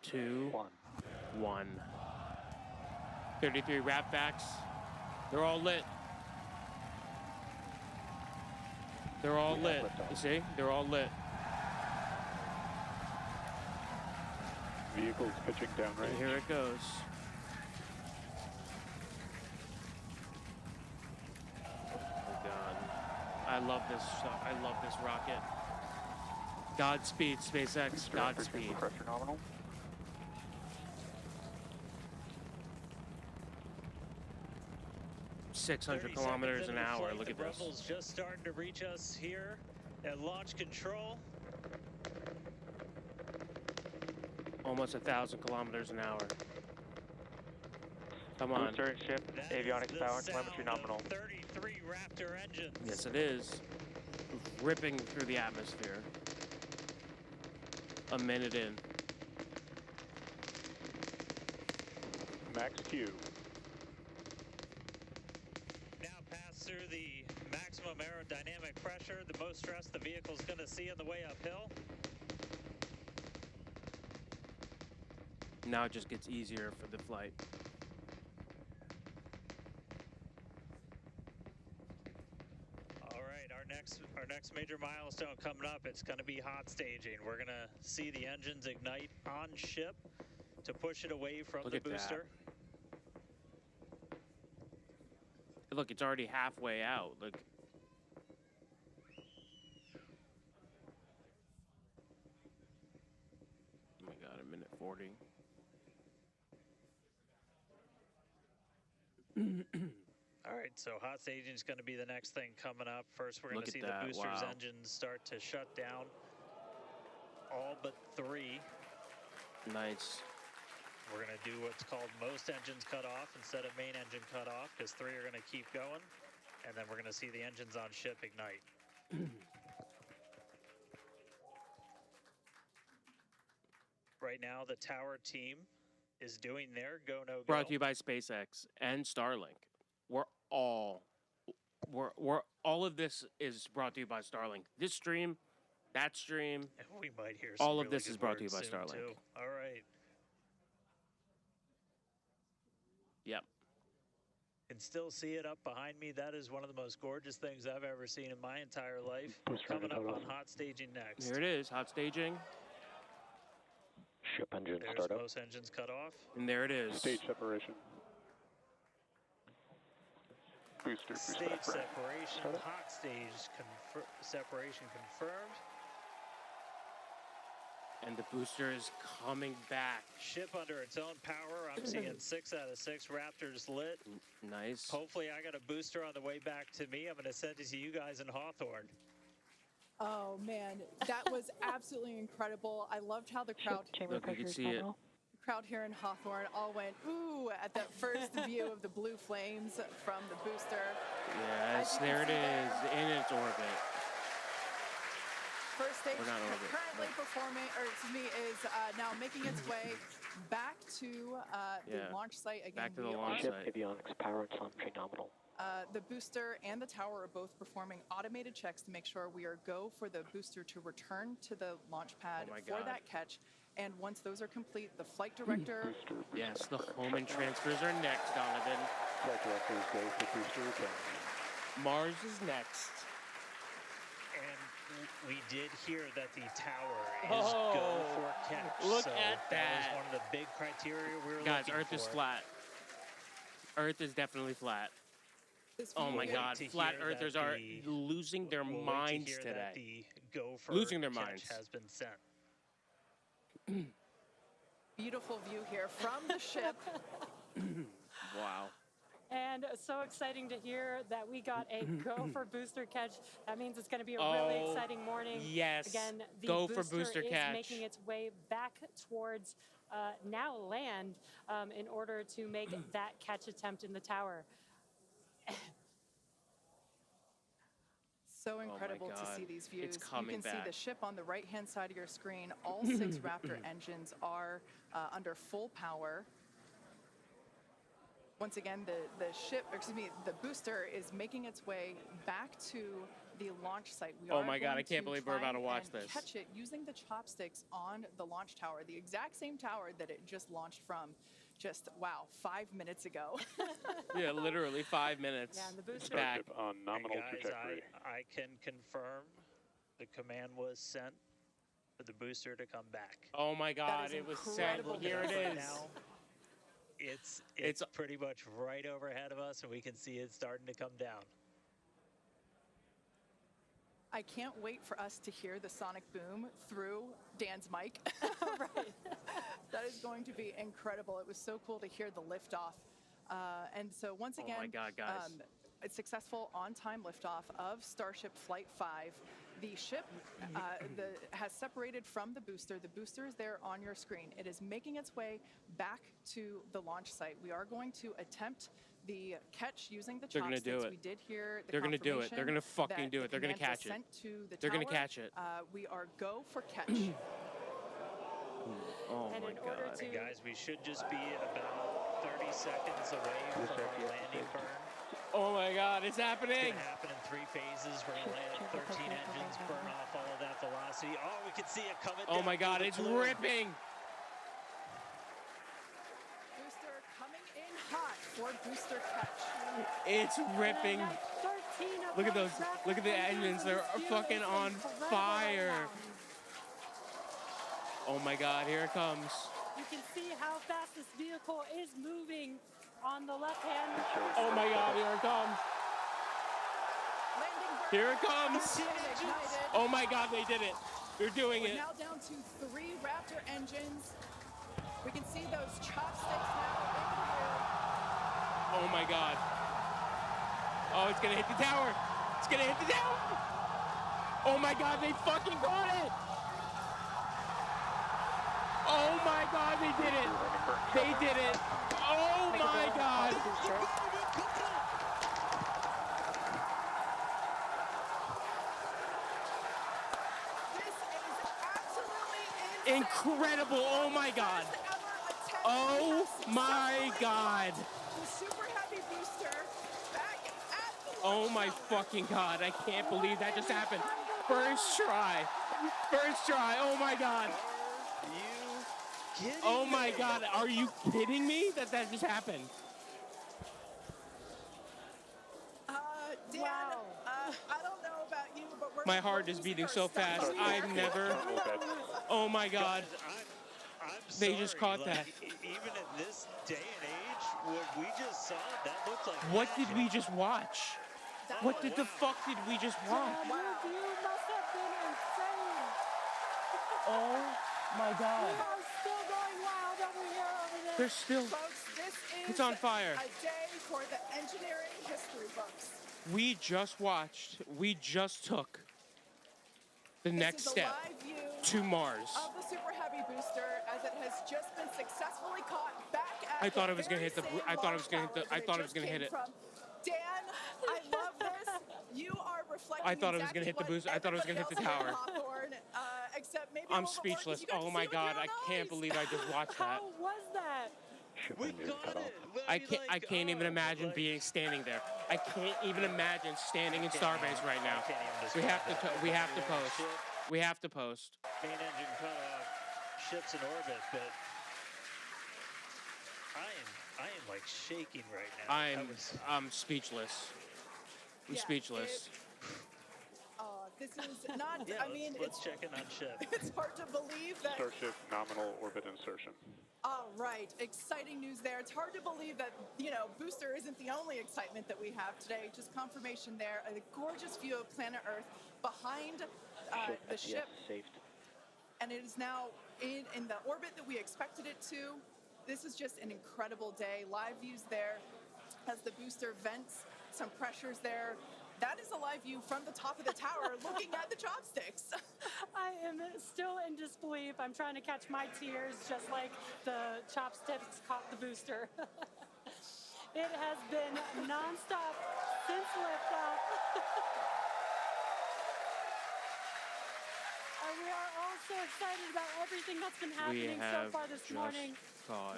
2, 1. 33 wrap backs. They're all lit. They're all lit. You see? They're all lit. Vehicles pitching downrange. And here it goes. Oh God. I love this stuff. I love this rocket. Godspeed, SpaceX. Godspeed. Pressure nominal. .600 kilometers an hour. Look at this. Rebels just starting to reach us here at launch control. Almost 1,000 kilometers an hour. Come on. Booster and ship, avionics power, telemetry nominal. 33 Raptor engines. Yes, it is. Ripping through the atmosphere. A minute in. Max Q. Now pass through the maximum aerodynamic pressure, the most stress the vehicle's going to see on the way uphill. Now it just gets easier for the flight. All right, our next major milestone coming up, it's going to be hot staging. We're going to see the engines ignite on ship to push it away from the booster. Look, it's already halfway out. Look. Oh my God, a minute 40. All right, so hot staging is going to be the next thing coming up. First, we're going to see the booster's engines start to shut down. All but 3. Nice. We're going to do what's called most engines cut off instead of main engine cut off, because 3 are going to keep going, and then we're going to see the engines on ship ignite. Right now, the tower team is doing their go-no-go. Brought to you by SpaceX and Starlink. All of this is brought to you by Starlink. This stream, that stream, and we might hear some all of really this is brought to you by Starlink. Too. All right. Yep. Can still see it up behind me. That is one of the most gorgeous things I've ever seen in my entire life. Coming up on hot staging next. Here it is, hot staging. Ship engine There's startup. most engines cut off. And there it is. Stage separation. Booster stage separation. Hot stage separation confirmed. And the booster is coming back. Ship under its own power. I'm seeing 6 out of 6 Raptors lit. Nice. Hopefully I got a booster on the way back to me. I'm going to send it to you guys in Hawthorne. Oh, man. That was absolutely incredible. I loved how the crowd... Look, you can see it. The crowd here in Hawthorne all went, ooh, at that first view of the blue flames from the booster. Yes, there it is, in its orbit. First stage currently performing, or excuse me, is now making its way back to the launch site again. Back to the launch site. Avionics power and telemetry nominal. The booster and the tower are both performing automated checks to make sure we are go for the booster to return to the launch pad for that catch. And once those are complete, the flight director... Yes, the Hohmann transfers are next, Donovan. Flight directors go for booster return. Mars is next. And we did hear that the tower is go for catch. Look at that. That was one of the big criteria we were looking for. Guys, Earth is flat. Earth is definitely flat. Oh my God, flat earthers are losing their minds today. Losing their minds. Has been sent. Beautiful view here from the ship. Wow. And so exciting to hear that we got a go for booster catch. That means it's going to be a really exciting morning. Yes. Again, the go for booster is catch. making its way back towards now land in order to make that catch attempt in the tower. So incredible to see these views. It's coming you can see the ship on the right-hand side of your screen. All 6 Raptor engines are under full power. Once again, the booster is making its way back to the launch site. We oh my God, I can't believe we're about to watch this. Catch it using the chopsticks on the launch tower, the exact same tower that it just launched from. Just, wow, 5 minutes ago. Yeah, literally 5 minutes. Yeah, and the booster back. On nominal guys, trajectory. I can confirm the command was sent for the booster to come back. Oh my God, it was sent. Here it is. Now, it's pretty much right overhead of us, and we can see it starting to come down. I can't wait for us to hear the sonic boom through Dan's mic. Right. That is going to be incredible. It was so cool to hear the liftoff. And so once again, oh my God, guys. A successful on-time liftoff of Starship Flight 5. The ship has separated from the booster. The booster is there on your screen. It is making its way back to the launch site. We are going to attempt the catch using the chopsticks. They're gonna do it. We did hear the They're gonna do it. They're gonna fucking do it. They're gonna catch it. They're gonna catch it. We are go for catch. Oh and my in order God. to Guys, we should just be about 30 seconds away from our landing burn. Oh my God, it's happening. It's gonna happen in 3 phases. We're gonna land 13 engines, burn off all of that velocity. Oh, we can see it coming down. Oh my God, it's ripping. Booster coming in hot for booster catch. It's ripping. Look at those. Look at the engines. They're fucking on fire. Oh my God, here it comes. You can see how fast this vehicle is moving on the left hand. Oh my God, here it comes. Here it comes. Oh my God, they did it. They're doing it. We're now down to 3 Raptor engines. We can see those chopsticks now in here. Oh my God. Oh, it's gonna hit the tower. It's gonna hit the tower. Oh my God, they fucking got it. Oh my God, they did it. They did it. Oh my God. This is absolutely incredible. Oh my God. Oh my God. The super heavy booster back at the Oh my fucking God. I can't believe that just happened. First try. First try. Oh my God. Oh my God, are you kidding me that just happened? Dan, wow. I don't know about you, but my heart is beating so fast. I've never. Oh my God. I'm they sorry, just caught that. Even in this day and age, what we just saw, that looked like. What did we just watch? What did the fuck did we just watch? Your view must have been insane. Oh my God. We are still going wild over here, over there. They're still. Folks, this is it's on fire. A day for the engineering history books. We just watched. We just took the next step to Mars. Of the super heavy booster, as it has just been successfully caught back at I thought it was going to hit the. I thought it was going to hit the. I thought it was going to hit it. Dan, I love this. You are reflecting. I thought it was going to hit the booster. I thought it was going to hit the tower. Except maybe I'm speechless. Oh my God! I can't believe I just watched that. How was that? We got it. I can't even imagine being standing there. I can't even imagine standing in Starbase right now. We have to post. We have to post. Main engine cut off, ships in orbit, but I am like shaking right now. I'm speechless. I'm speechless. This is not. Yeah, I mean, let's check in on ship. It's hard to believe that. Starship nominal orbit insertion. All right, exciting news there. It's hard to believe that, booster isn't the only excitement that we have today. Just confirmation there. A gorgeous view of planet Earth behind the ship. And it is now in the orbit that we expected it to. This is just an incredible day. Live views there. as the booster vents some pressures there. That is a live view from the top of the tower looking at the chopsticks. I am still in disbelief. I'm trying to catch my tears just like the chopsticks caught the booster. It has been nonstop since liftoff. We are all so excited about everything that's been happening so far this morning.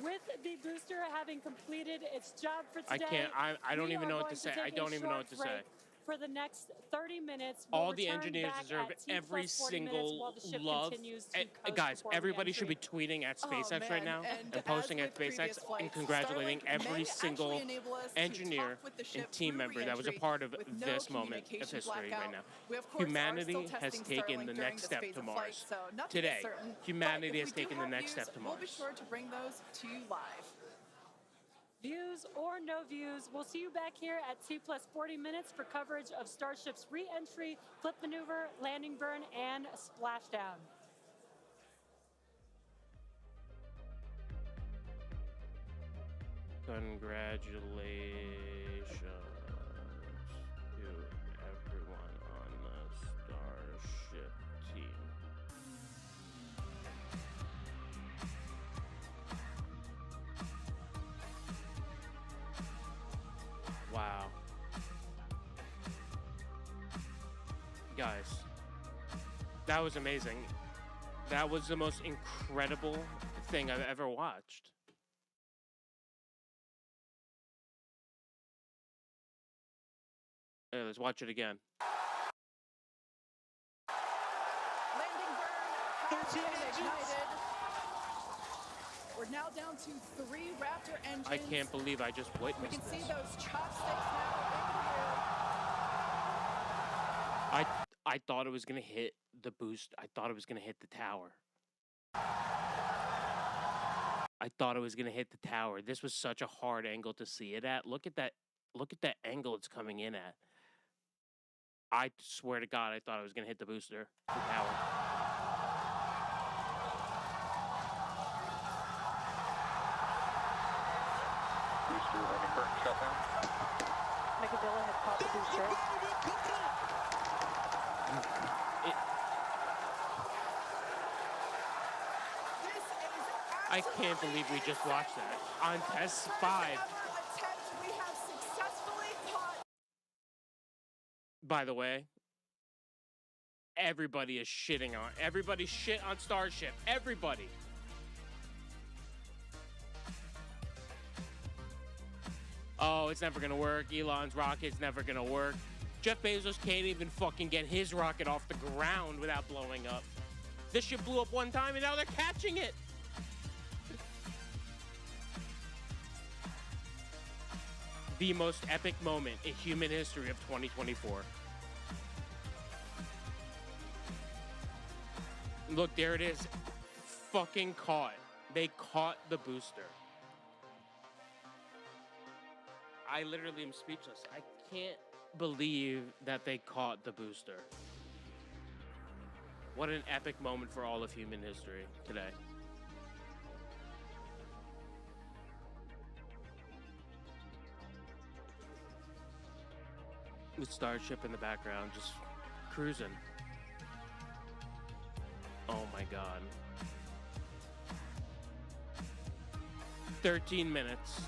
With the booster having completed its job for today, I don't even know what to say. I don't even know what to say. For the next 30 minutes, all the engineers deserve every single love. Guys, everybody should be tweeting at SpaceX right now and posting at SpaceX and congratulating every single engineer and team member that was a part of this moment of history right now. Humanity has taken the next step to Mars. Today, humanity has taken the next step to Mars. We'll be sure to bring those to you live. Views or no views, we'll see you back here at 2+40 minutes for coverage of Starship's re-entry, flip maneuver, landing burn, and splashdown. Congratulations to everyone on the Starship team. Wow. Guys, that was amazing. That was the most incredible thing I've ever watched. Let's watch it again. Landing burn has been ignited. We're now down to 3 Raptor engines. I can't believe I just witnessed this. We can see this. those chopsticks now in the air. I thought it was gonna hit the boost. I thought it was gonna hit the tower. I thought it was gonna hit the tower. This was such a hard angle to see it at. Look at that. Look at that angle it's coming in at. I swear to God, I thought it was gonna hit the booster, the tower. Booster running burn shutdown. Megadilla had caught the booster. I can't believe we just watched that on test 5. We have successfully caught. By the way, everybody is shitting on. Everybody shit on Starship. Everybody. Oh, it's never gonna work. Elon's rocket's never gonna work. Jeff Bezos can't even fucking get his rocket off the ground without blowing up. This shit blew up one time and now they're catching it. The most epic moment in human history of 2024. Look, there it is. Fucking caught. They caught the booster. I literally am speechless. I can't believe that they caught the booster. What an epic moment for all of human history today. With Starship in the background, just cruising. Oh my God. 13 minutes.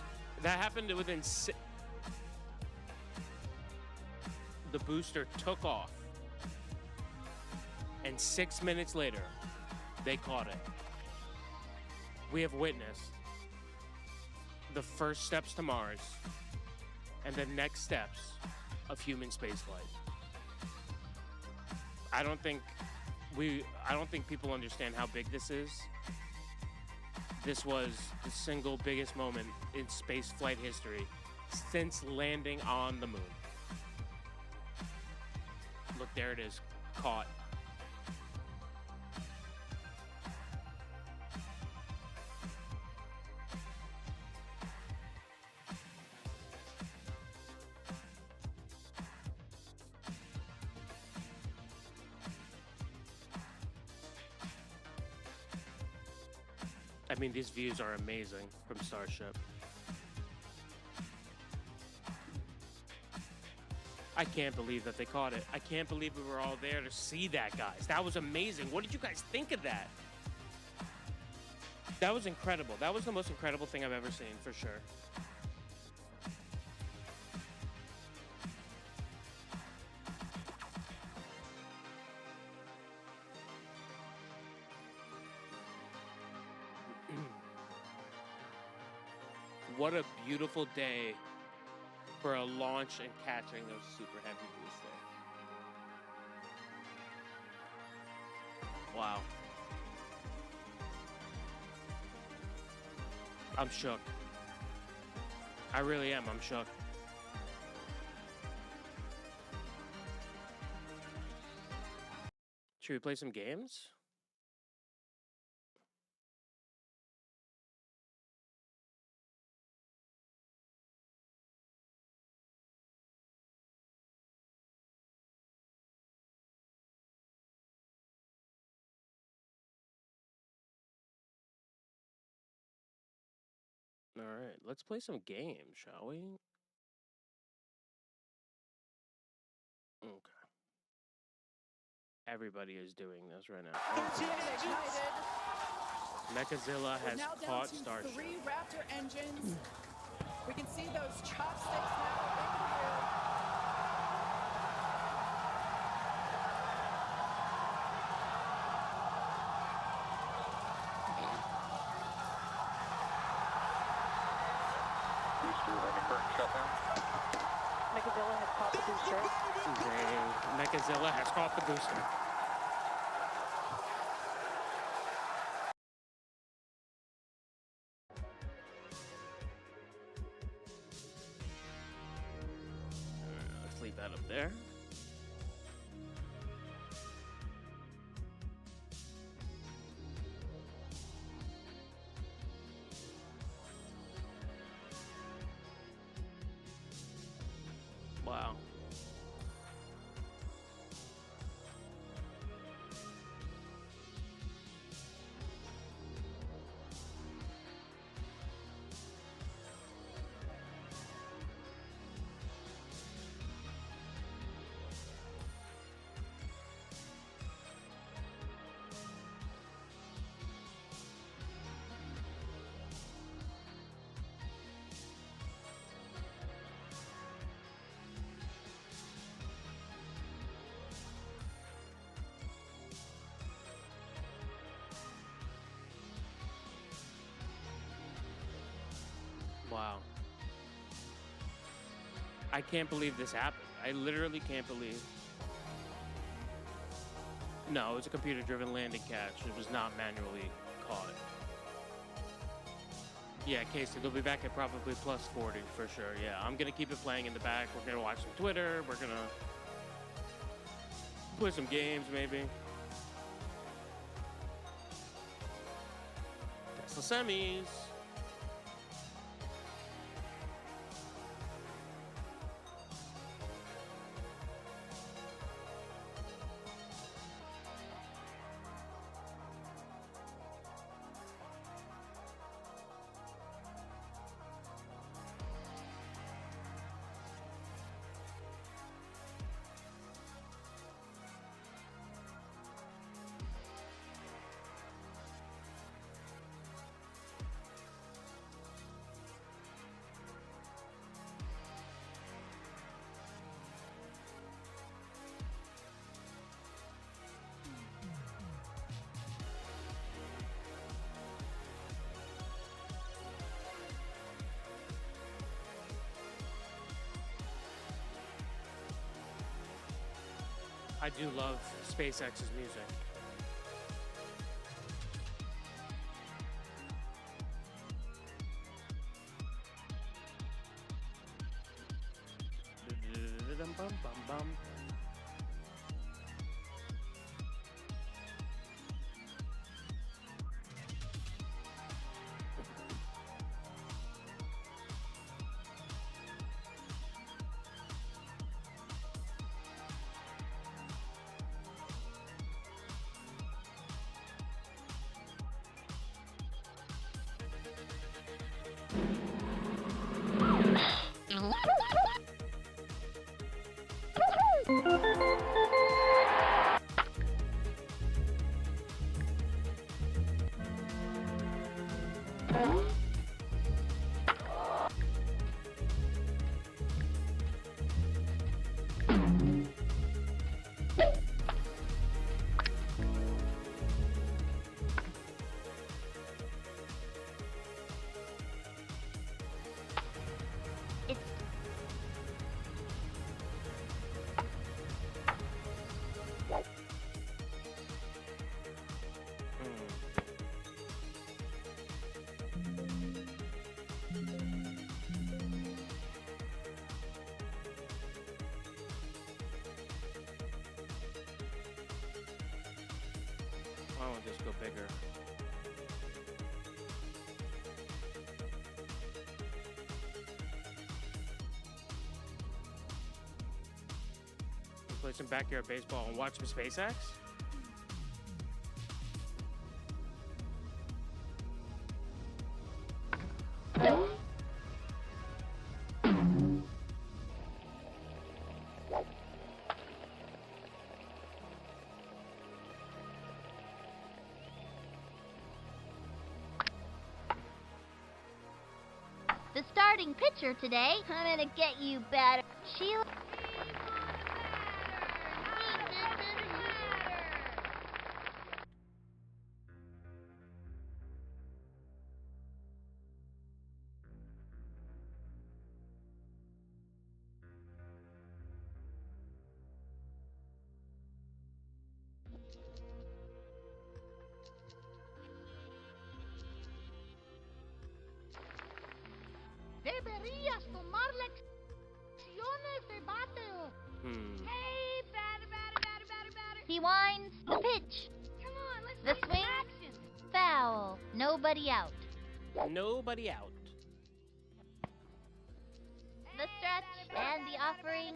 That happened within the booster took off. And 6 minutes later, they caught it. We have witnessed the first steps to Mars and the next steps of human spaceflight. I don't think people understand how big this is. This was the single biggest moment in spaceflight history since landing on the moon. Look, there it is, caught. I mean, these views are amazing from Starship. I can't believe that they caught it. I can't believe we were all there to see that, guys. That was amazing. What did you guys think of that? That was incredible. That was the most incredible thing I've ever seen, for sure. What a beautiful day for a launch and catching of Super Heavy Booster. Wow. I'm shook. I really am. I'm shook. Should we play some games? All right, let's play some games, shall we? Okay. Everybody is doing this right now. Mechazilla has caught Starship. 3 Raptor engines. We can see those chopsticks now in here. Mechazilla has caught the booster. Mechazilla has caught the booster. Let's leave that up there. Wow. Wow. I can't believe this happened. I literally can't believe. No, it's a computer-driven landing catch. It was not manually caught. Yeah, Casey, they'll be back at probably plus 40 for sure. Yeah, I'm going to keep it playing in the back. We're going to watch some Twitter. We're going to play some games, maybe. Tesla semis. I do love SpaceX's music. I want this to go bigger. Play some backyard baseball and watch some SpaceX? The starting pitcher today, I'm gonna get you better. Sheila. Deberías tomar lecciones de bateo. Hey, batter. He winds the pitch. Come on, let's the swing. Action. Foul. Nobody out. Nobody out. The stretch and the offering.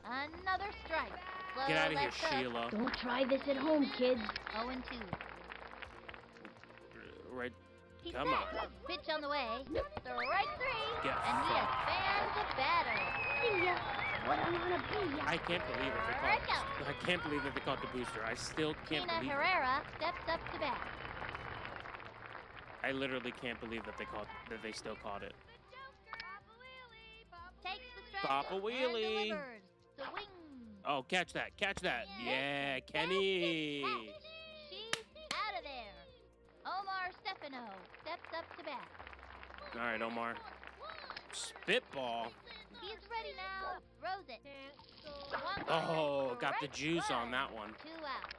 Another strike. Slow. Get out of here, Sheila. Don't try this at home, kids. 0-2. Right. He's Come on. Pitch on the way. Strike 3. Get and he has fanned the batter. See ya. What I'm gonna be. I can't believe it. I can't believe that they caught the booster. I still can't believe Tina Herrera steps up to bat. I literally can't believe that they still caught it. Takes the strike. Papa wheelie. And delivers. Swing. Oh, catch that. Yeah, Kenny. She's out of there. Omar Stefano steps up to bat. All right, Omar. Spitball. He's ready now. Throws it. Oh, got the juice on that one. 2 out.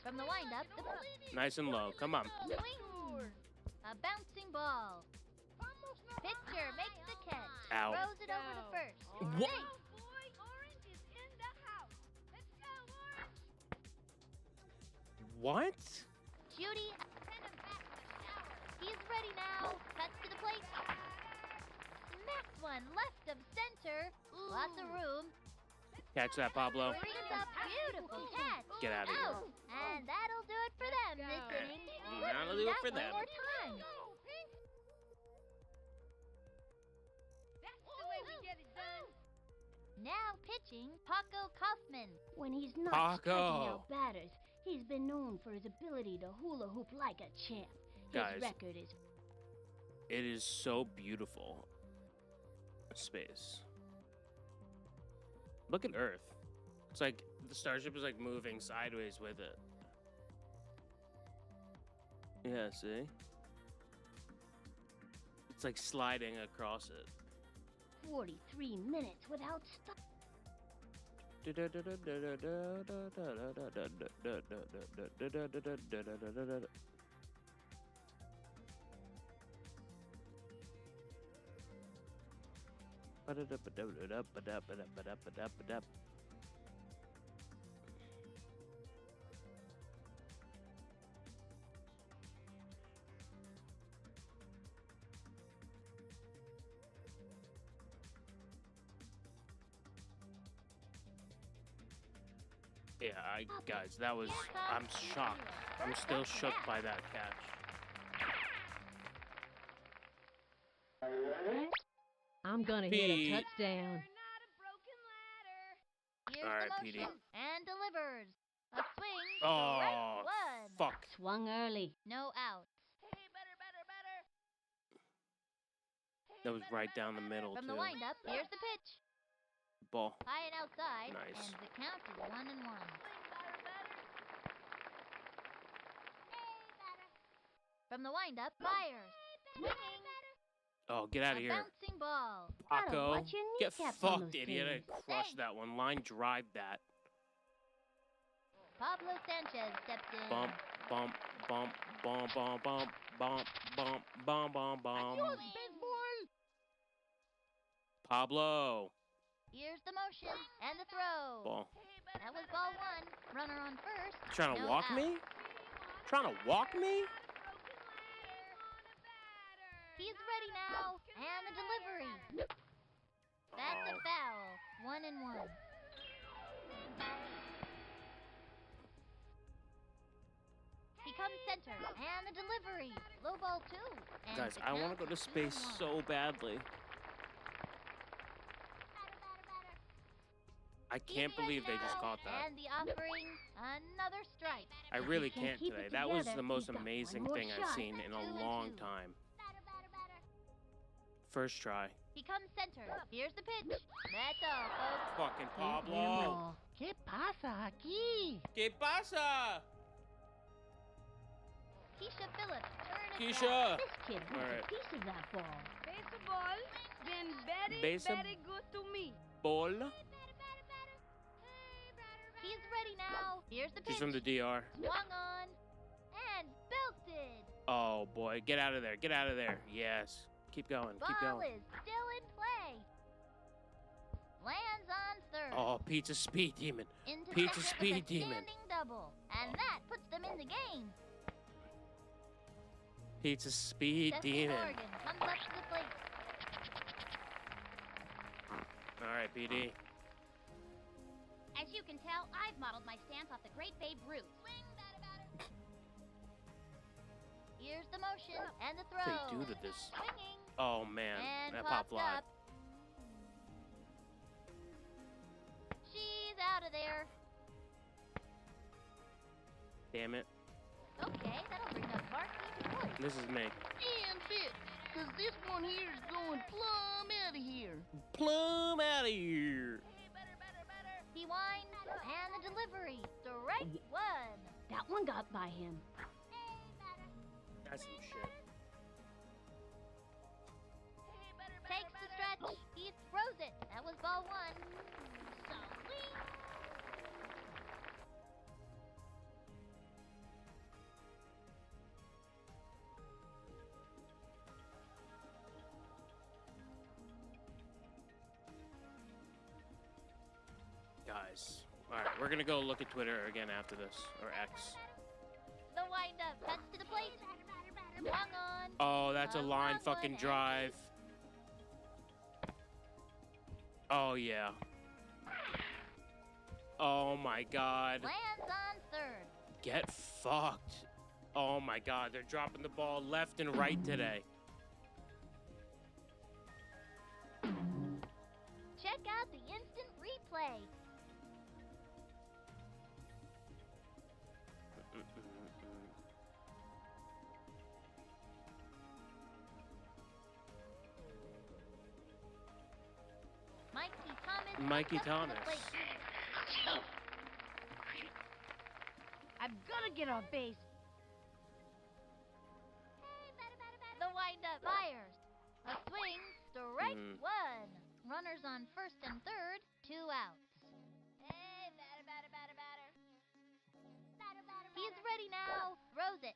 From the windup, Nice and low. Come on. Swing. A bouncing ball. Pitcher makes the catch. Out. Throws it over to first. What? What? Judy. He's ready now. Cuts to the plate. Smacked one left of center. Lots of room. Catch that, Pablo. Brings up beautiful catch. Get out of here. And that'll do it for them this inning. That'll do it for them. One more time. That's the way we get it done. Now pitching, Paco Kaufman. When he's not striking out batters, he's been known for his ability to hula hoop like a champ. Guys, his record is... It is so beautiful. Space. Look at Earth. It's like the Starship is like moving sideways with it. Yeah, see? It's like sliding across it. 43 minutes without stop. Yeah, guys, that was, I'm shocked. I'm still shook by that catch. I'm gonna hit a touchdown. Here's all right, the motion, PD. and delivers. A swing. Oh, Strike one. fuck. Swung early. No outs. That was right down the middle, From too. the windup, here's the pitch. Ball. High and outside. Nice. And the count is 1-1. From the windup, fires. Swinging. Oh, get out of here. Bouncing ball. Paco, watch your get kneecaps on fucked, those idiot. things. I crushed that one. Line drive that. Pablo Sanchez stepped in. Bump, bump, bump, bump, bump, bump, bump, bump, bump, bump, bump. Pablo. Here's the motion and the throw. Ball. That was ball one. Runner on first. Trying to walk me? Trying to walk me? He's ready now. And the delivery. That's a foul. 1-1. He comes center. And the delivery. Low ball two. And Guys, I want to go to space so badly. I can't believe they just caught that. And the offering, another strike. I really can't today. That was the most amazing thing I've seen in a long time. First try. He comes center. Here's the pitch. That's all, folks. Fucking Pablo. ¿Qué pasa aquí? ¿Qué pasa? Keisha Phillips, turn it Keisha. This kid wants a piece of that ball. Baseball been very good to me. Ball. He's ready now. Here's the pitch. She's from the DR. Swung on and belted. Oh boy, get out of there. Get out of there. Yes. Keep going. Keep Ball going. is still in play. Lands on third. Oh, Pizza Speed Demon. Into Pizza second Speed with a Demon. standing double. And that puts them in the game. Pizza Speed Seth Demon. Morgan comes up to the plate. All right, PD. As you can tell, I've modeled my stance off the great Babe Ruth. Swing, batter. Here's the motion and the throw. What do they do to this? Swinging. Oh man, And that popped pop fly. up. She's out of there. Damn it. Okay, that'll bring up Marky Wood. This is me. Damn fit, cause this one here is going plumb out of here. Plumb out of here. He winds and the delivery. Strike one. That one got by him. That's some shit. Takes the stretch. He throws it. That was ball one. Sweet. Guys. All right, we're gonna go look at Twitter again after this, or X. The wind up. Cuts to the plate. Swung on. Oh, that's a line long fucking one, drive. Oh yeah. Oh my god. Lands on third. Get fucked. Oh my god, they're dropping the ball left and right today. Check out the instant replay. Mikey Thomas. I'm gonna get on base. The wind-up fires. A swing, strike one. Runners on first and third, 2 outs. Hey, batter. He's ready now. Throws it.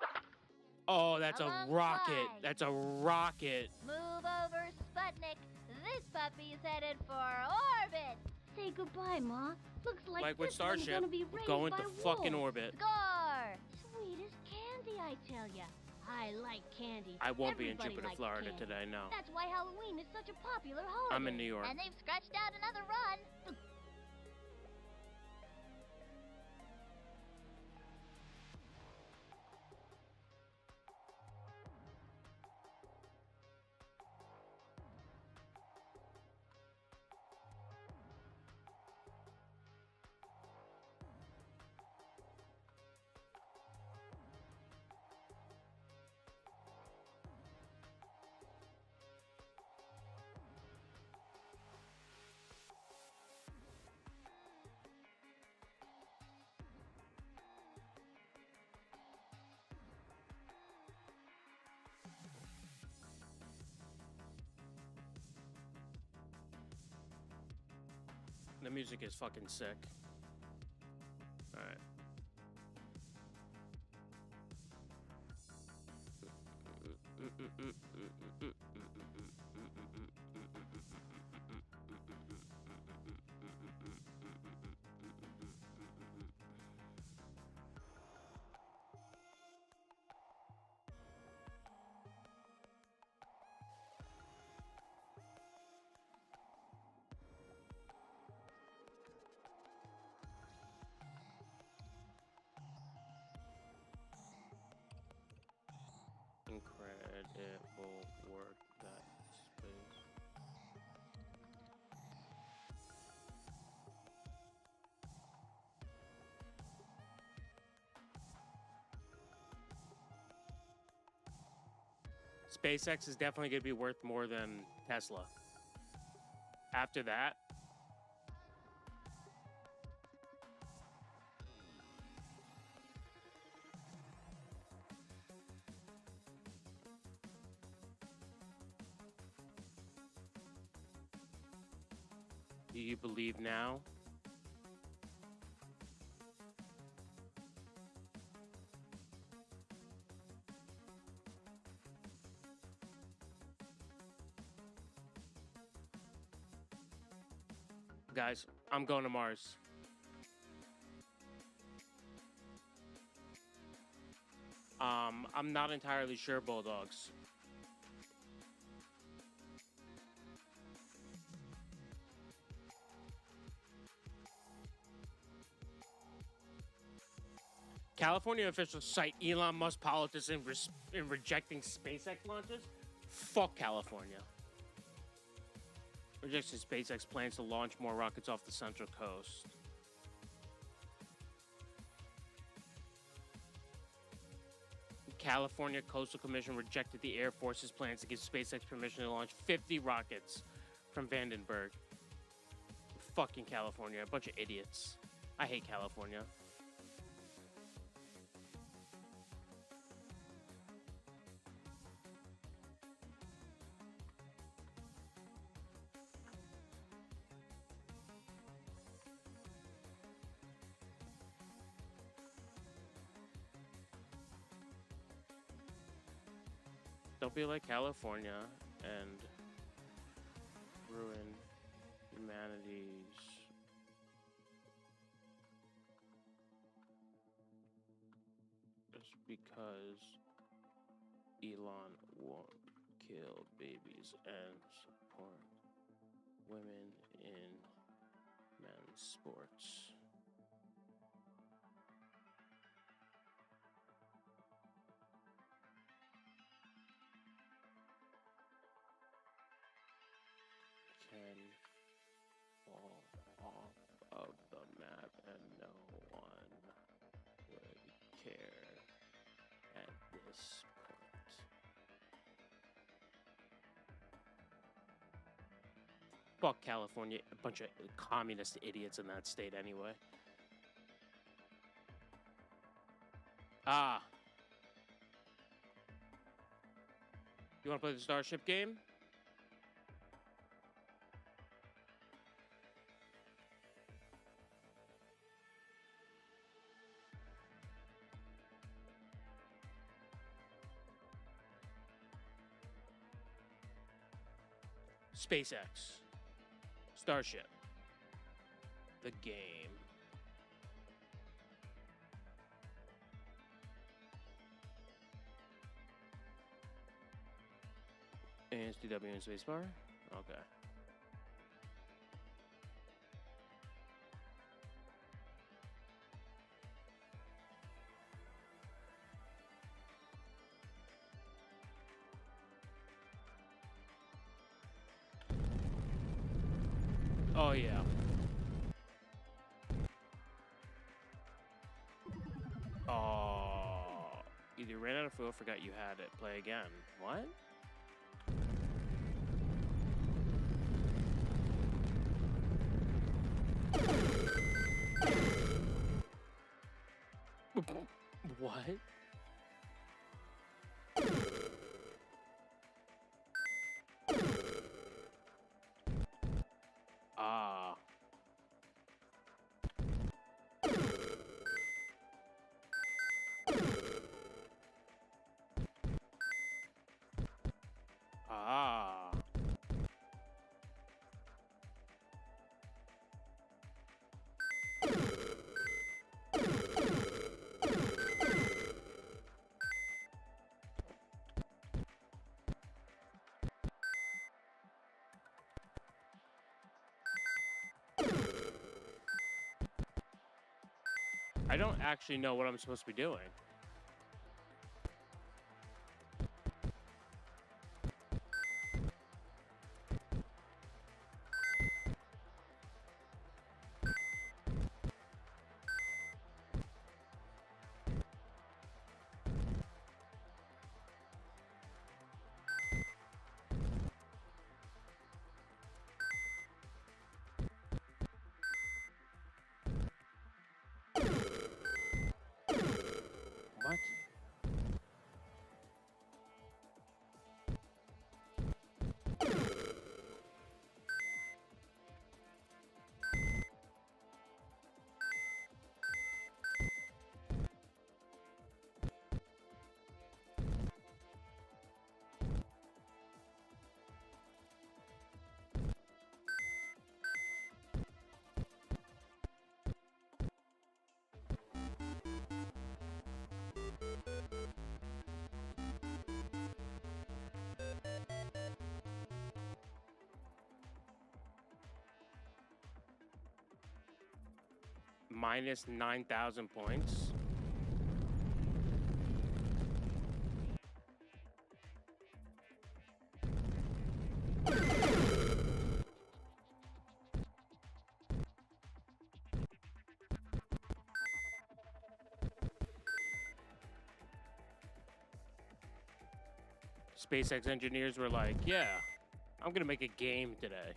Oh, that's a rocket. Fly. That's a rocket. Move over, Sputnik. This puppy's headed for orbit. Say goodbye, Ma. Looks like with this one's Starship, gonna be raised going by to wolves. fucking orbit. Score. Sweet as candy, I tell ya. I like candy. I won't be in Everybody Jupiter, likes Florida candy. today, no. That's why Halloween is such a popular holiday. I'm in New York. And they've scratched out another run. The music is fucking sick. All right. Incredible work that space. SpaceX is definitely going to be worth more than Tesla. After that, do you believe now? Guys, I'm going to Mars. I'm not entirely sure, Bulldogs. California officials cite Elon Musk politics in rejecting SpaceX launches. Fuck California. Rejects SpaceX plans to launch more rockets off the Central Coast. California Coastal Commission rejected the Air Force's plans to give SpaceX permission to launch 50 rockets from Vandenberg. Fucking California, a bunch of idiots. I hate California. Don't be like California and ruin humanity's just because Elon won't kill babies and support women in men's sports. Can fall off of the map and no one would care at this point. Fuck California, a bunch of communist idiots in that state anyway. Ah. You wanna play the Starship game? SpaceX. Starship. The game. And DW and spacebar? Okay. Oh, yeah. Oh. Either ran out of food or forgot you had it. Play again. What? What? Ah. Ah. I don't actually know what I'm supposed to be doing. Minus 9,000 points. SpaceX engineers were like, yeah, I'm gonna make a game today.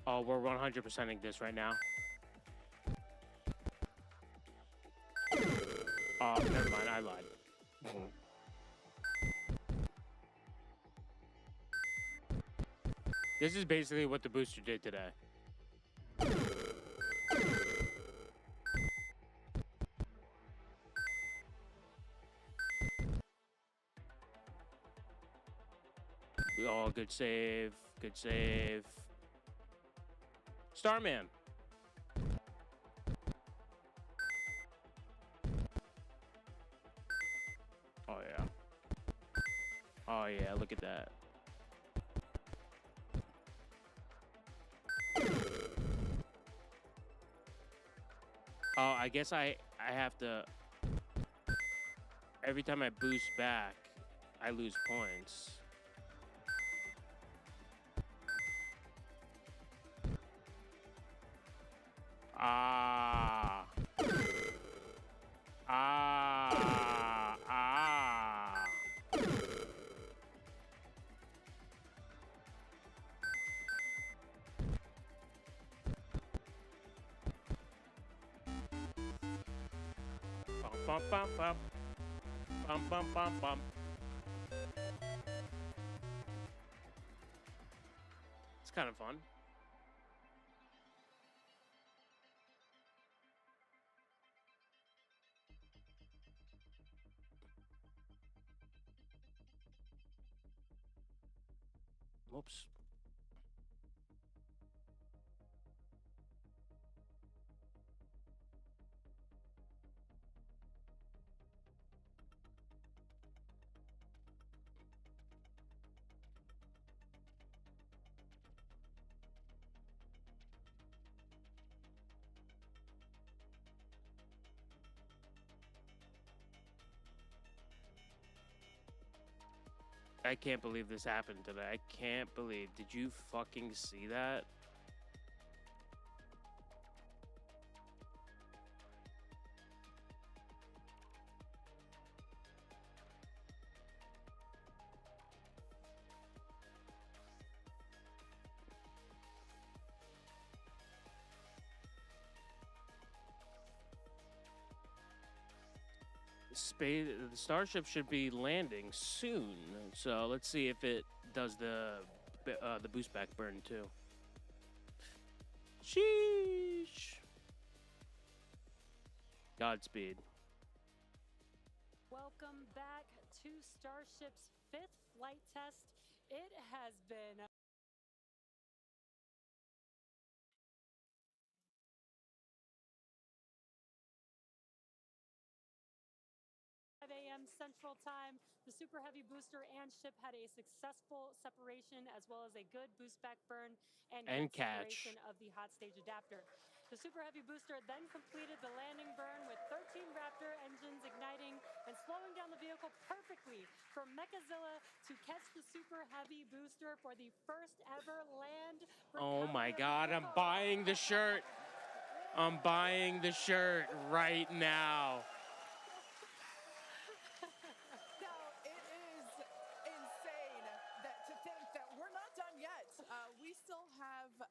Oh, we're 100%ing this right now. Oh, never mind, I lied. This is basically what the booster did today. Oh, good save. Good save. Starman. Oh, yeah. Oh, yeah, look at that. Oh, I guess I have to... Every time I boost back, I lose points. Ah. Ah. Ah. Bum, bum, bum. Bum, bum, bum, bum. It's kind of fun. Whoops. I can't believe this happened today. I can't believe. Did you fucking see that? The Starship should be landing soon, so let's see if it does the boost back burn too. Sheesh. Godspeed. Welcome back to Starship's 5th flight test. It has been 5 a.m. Central Time. The Super Heavy booster and ship had a successful separation as well as a good boost back burn and catch separation of the hot stage adapter. The Super Heavy booster then completed the landing burn with 13 Raptor engines igniting and slowing down the vehicle perfectly for Mechazilla to catch the Super Heavy booster for the first ever land. Oh my God, I'm buying the shirt. I'm buying the shirt right now.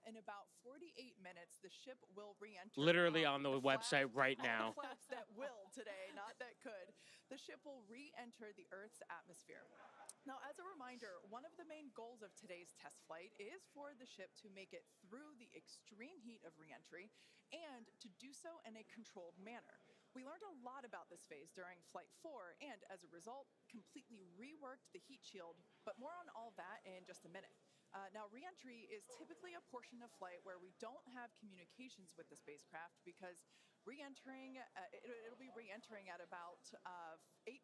In about 48 minutes, the ship will re-enter. Literally on the website right now. Flaps that will today, not that could. The ship will re-enter the Earth's atmosphere. Now, as a reminder, one of the main goals of today's test flight is for the ship to make it through the extreme heat of re-entry and to do so in a controlled manner. We learned a lot about this phase during Flight 4 and, as a result, completely reworked the heat shield, but more on all that in just a minute. Now, re-entry is typically a portion of flight where we don't have communications with the spacecraft because re-entering, it'll be re-entering at about 8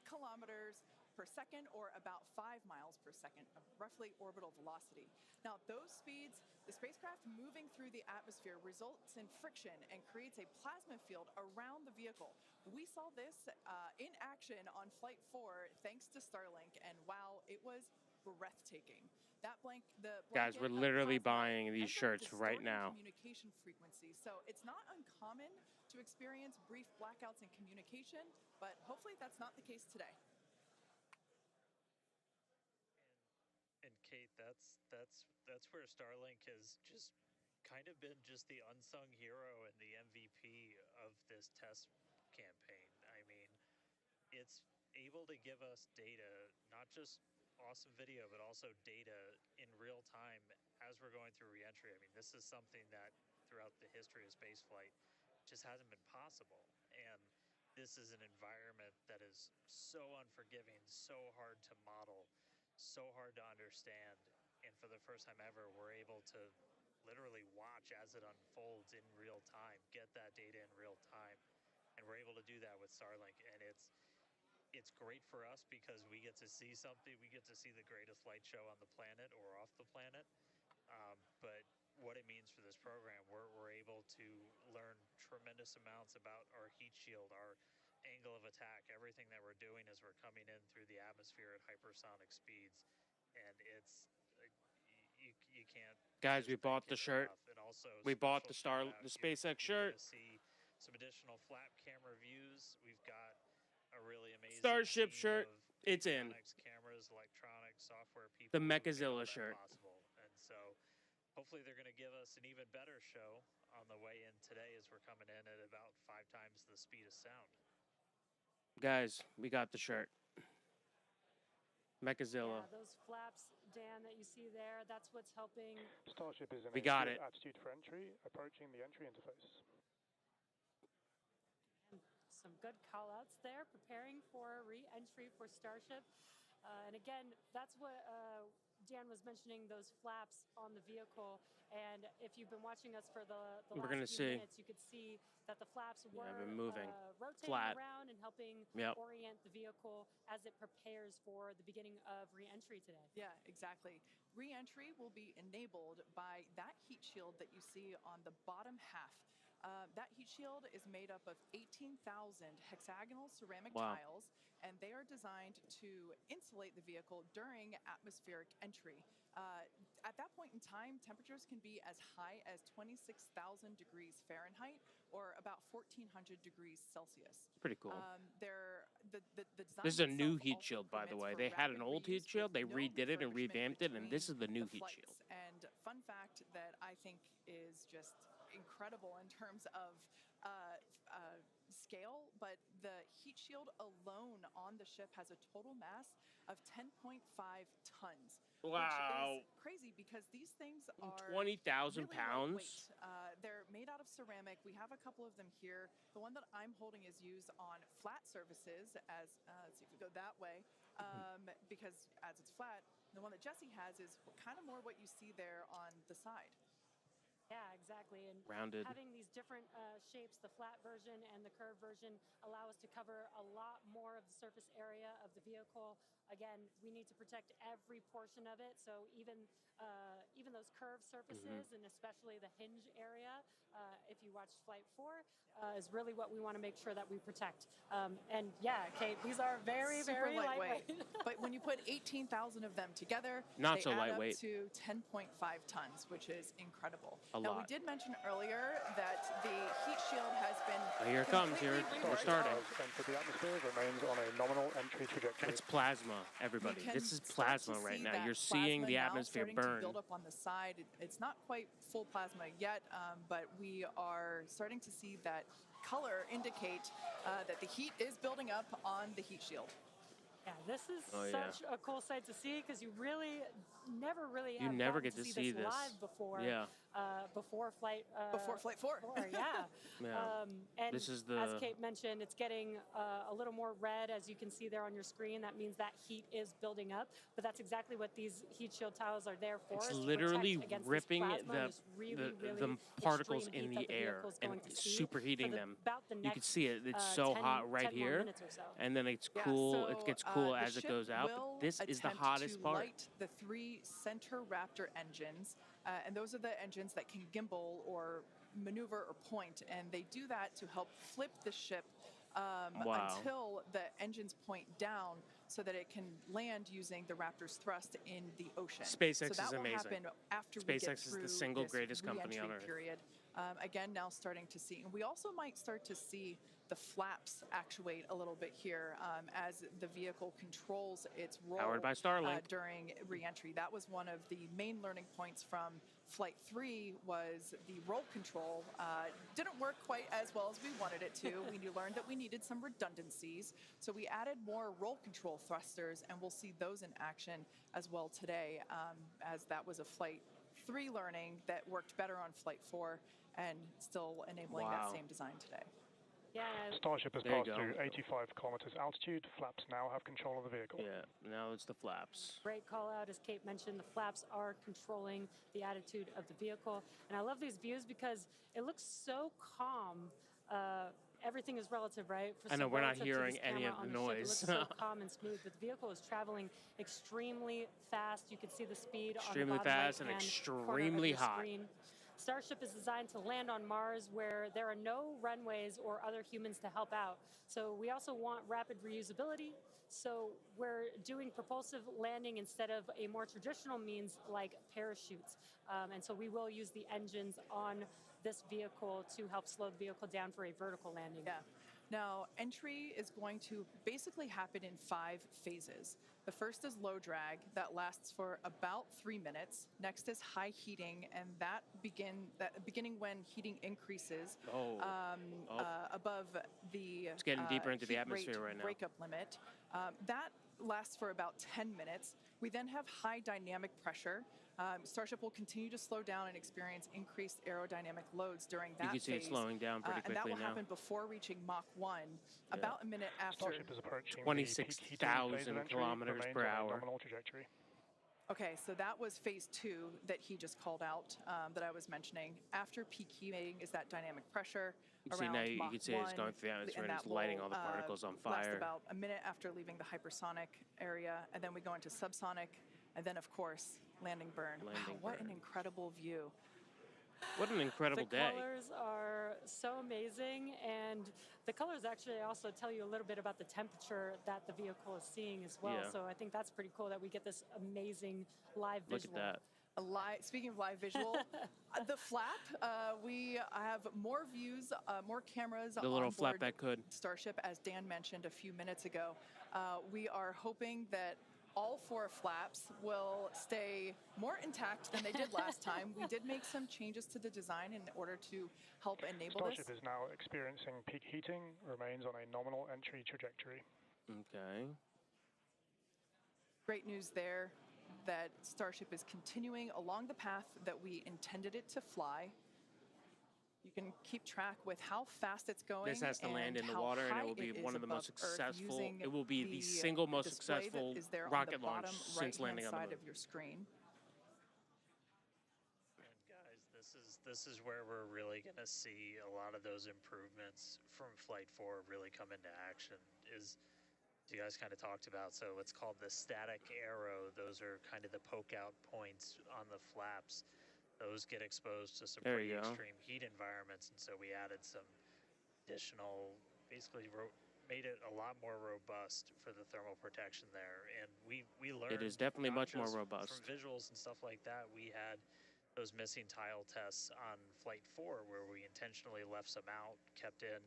kilometers per second, or about 5 miles per second of roughly orbital velocity. Now, those speeds, the spacecraft moving through the atmosphere results in friction and creates a plasma field around the vehicle. We saw this in action on Flight 4 thanks to Starlink, and wow, it was breathtaking. Guys, we're literally buying these shirts right now. Communication frequency. So it's not uncommon to experience brief blackouts in communication, but hopefully that's not the case today. And Kate, that's where Starlink has just kind of been just the unsung hero and the MVP of this test campaign. I mean, it's able to give us data, not just awesome video, but also data in real time as we're going through reentry. I mean, this is something that throughout the history of spaceflight just hasn't been possible. And this is an environment that is so unforgiving, so hard to model, so hard to understand. And for the first time ever, we're able to literally watch as it unfolds in real time, get that data in real time. And we're able to do that with Starlink. And it's great for us because we get to see something. We get to see the greatest light show on the planet or off the planet. But what it means for this program, we're able to learn tremendous amounts about our heat shield, our angle of attack, everything that we're doing as we're coming in through the atmosphere at hypersonic speeds. And it's, you can't. Guys, we bought the shirt. And also we bought the SpaceX shirt. See some additional flap camera views. We've got a really amazing Starship shirt. It's in. Cameras, electronics, software people. The Mechazilla shirt. And so hopefully they're going to give us an even better show on the way in today as we're coming in at about 5 times the speed of sound. Guys, we got the shirt. Mechazilla. Yeah, those flaps, Dan, that you see there, that's what's helping. Starship is in we got it. Attitude for entry, approaching the entry interface. And some good call-outs there, preparing for re-entry for Starship. And again, that's what Dan was mentioning, those flaps on the vehicle. And if you've been watching us for the last few minutes, you could see that the flaps were moving rotating flat around and helping orient the vehicle as it prepares for the beginning of re-entry today. Yeah, exactly. Re-entry will be enabled by that heat shield that you see on the bottom half. That heat shield is made up of 18,000 hexagonal ceramic tiles, and they are designed to insulate the vehicle during atmospheric entry. At that point in time, temperatures can be as high as 26,000 degrees Fahrenheit or about 1,400 degrees Celsius. Pretty cool. This is a new heat shield, by the way. They had an old heat shield, they redid it and revamped it, and this is the new heat shield. And fun fact that I think is just incredible in terms of scale, but the heat shield alone on the ship has a total mass of 10.5 tons. Wow. Which is crazy because these things are 20,000 really pounds. They're made out of ceramic. We have a couple of them here. The one that I'm holding is used on flat surfaces as, let's see if we go that way, because as it's flat, the one that Jesse has is kind of more what you see there on the side. Yeah, exactly. And rounded. Having these different shapes, the flat version and the curved version, allow us to cover a lot more of the surface area of the vehicle. Again, we need to protect every portion of it. So even those curved surfaces, and especially the hinge area, if you watch Flight 4, is really what we want to make sure that we protect. And yeah, Kate, these are very, very lightweight. But when you put 18,000 of them together, they add lightweight. up to 10.5 tons, which is incredible. Now, we did mention earlier that the heat shield has been here it comes. Here we're starting. Enter the atmosphere, remains on a nominal entry trajectory. That's plasma, everybody. This is plasma right now. You're seeing the atmosphere burn. To build up on the side. It's not quite full plasma yet, but we are starting to see that color indicate that the heat is building up on the heat shield. Yeah, this is such a cool sight to see because you never get to see this live before. Yeah. before flight. Before flight 4. Yeah. And this is the... as Kate mentioned, it's getting a little more red, as you can see there on your screen. That means that heat is building up, but that's exactly what these heat shield tiles are there for. It's literally ripping the particles in the air and superheating them. You can see it. It's so hot right here, and then it's cool. So, it gets cool as it goes out. But this is the hottest part. Light the 3 center Raptor engines, and those are the engines that can gimbal or maneuver or point, and they do that to help flip the ship until the engines point down so that it can land using the Raptor's thrust in the ocean. SpaceX so that is will amazing. Happen after SpaceX we get is through the single this greatest company on Earth. Period. Again, now starting to see, and we also might start to see the flaps actuate a little bit here as the vehicle controls its roll. Powered by Starlink. During re-entry. That was one of the main learning points from Flight 3 was the roll control didn't work quite as well as we wanted it to. We learned that we needed some redundancies, so we added more roll control thrusters, and we'll see those in action as well today, as that was a Flight 3 learning that worked better on Flight 4 and still enabling that same design today. Yeah. Starship has passed through 85 kilometers altitude. Flaps now have control of the vehicle. Yeah, now it's the flaps. Great call out, as Kate mentioned. The flaps are controlling the attitude of the vehicle. And I love these views because it looks so calm. Everything is relative, right? I know, we're not hearing any of the noise. It looks so calm and smooth, but the vehicle is traveling extremely fast. You can see the speed extremely on the bottom fast and extremely hot. Screen. Starship is designed to land on Mars where there are no runways or other humans to help out. So we also want rapid reusability. So we're doing propulsive landing instead of a more traditional means like parachutes. And so we will use the engines on this vehicle to help slow the vehicle down for a vertical landing. Yeah. Now, entry is going to basically happen in 5 phases. The first is low drag that lasts for about 3 minutes. Next is high heating, and that beginning when heating increases above the it's getting deeper into the atmosphere right now. Breakup limit. That lasts for about 10 minutes. We then have high dynamic pressure. Starship will continue to slow down and experience increased aerodynamic loads during that phase. You can see it slowing down pretty quickly now. And that will happen before reaching Mach 1, about a minute after. Starship is approaching 26,000 kilometers per hour. Trajectory. Okay, so that was phase 2 that he just called out, that I was mentioning. After peak heating is that dynamic pressure. You see now, you can see it's going through the atmosphere and it's lighting all the particles on fire. Last about a minute after leaving the hypersonic area, and then we go into subsonic, and then of course landing burn. Wow, what an incredible view. What an incredible day. The colors are so amazing, and the colors actually also tell you a little bit about the temperature that the vehicle is seeing as well. Yeah. So I think that's pretty cool that we get this amazing live visual. Look at that. Speaking of live visual, the flap, we have more views, more cameras the little flap that could. Starship, as Dan mentioned a few minutes ago. We are hoping that all 4 flaps will stay more intact than they did last time. We did make some changes to the design in order to help enable Starship is now experiencing peak heating, remains on a nominal entry trajectory. Okay. Great news there that Starship is continuing along the path that we intended it to fly. You can keep track with how fast it's going. This has to land in the water, and it will be one of the most successful. It will be the single most successful rocket launch since landing on the moon. Of your screen. And guys, this is where we're really going to see a lot of those improvements from Flight 4 really come into action. You guys kind of talked about, so it's called the static arrow. Those are kind of the poke out points on the flaps. Those get exposed to some pretty extreme heat environments, and so we added some additional, basically made it a lot more robust for the thermal protection there. And we learned it is definitely much more robust. From visuals and stuff like that. We had those missing tile tests on Flight 4 where we intentionally left some out, kept in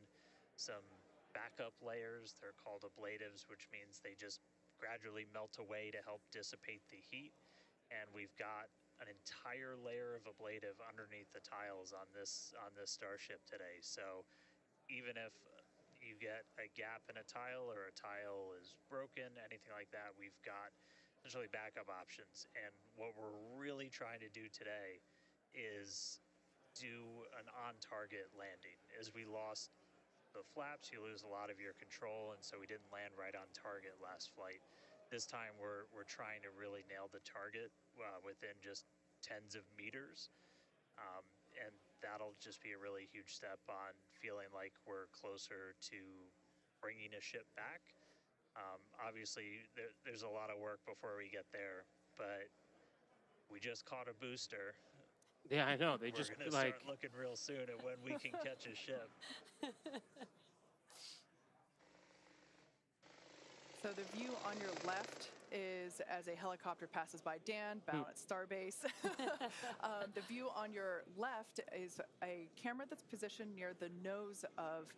some backup layers. They're called ablatives, which means they just gradually melt away to help dissipate the heat. And we've got an entire layer of ablative underneath the tiles on this Starship today. So even if you get a gap in a tile or a tile is broken, anything like that, we've got essentially backup options. And what we're really trying to do today is do an on-target landing. As we lost the flaps, you lose a lot of your control, and so we didn't land right on target last flight. This time we're trying to really nail the target within just tens of meters, and that'll just be a really huge step on feeling like we're closer to bringing a ship back. Obviously, there's a lot of work before we get there, but we just caught a booster. Yeah, I know. They just we're gonna start looking real soon at when we can catch a ship. So the view on your left is as a helicopter passes by Dan, bound at Starbase. The view on your left is a camera that's positioned near the nose of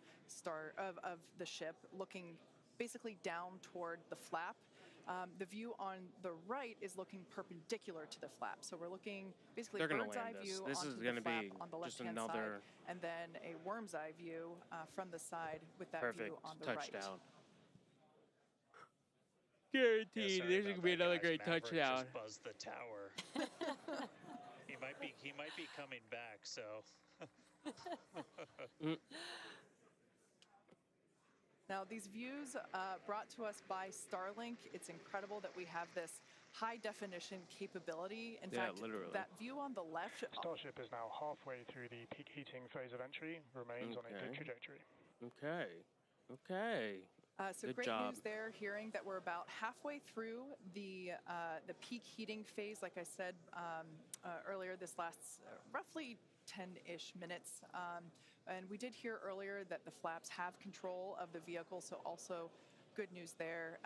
the ship, looking basically down toward the flap. The view on the right is looking perpendicular to the flap. So we're looking basically bird's eye view onto the flap on the left-hand side, and then a worm's eye view from the side with that view on the touchdown. right. Guaranteed, there's gonna be another great Maverick touchdown. Just buzzed the tower. he might be coming back. So. Now, these views brought to us by Starlink. It's incredible that we have this high-definition capability. In fact, literally. that view on the left... Starship is now halfway through the peak heating phase of entry, remains on a good trajectory. Okay. So good great job. news there, hearing that we're about halfway through the peak heating phase. Like I said earlier, this lasts roughly 10-ish minutes. And we did hear earlier that the flaps have control of the vehicle, so also good news there.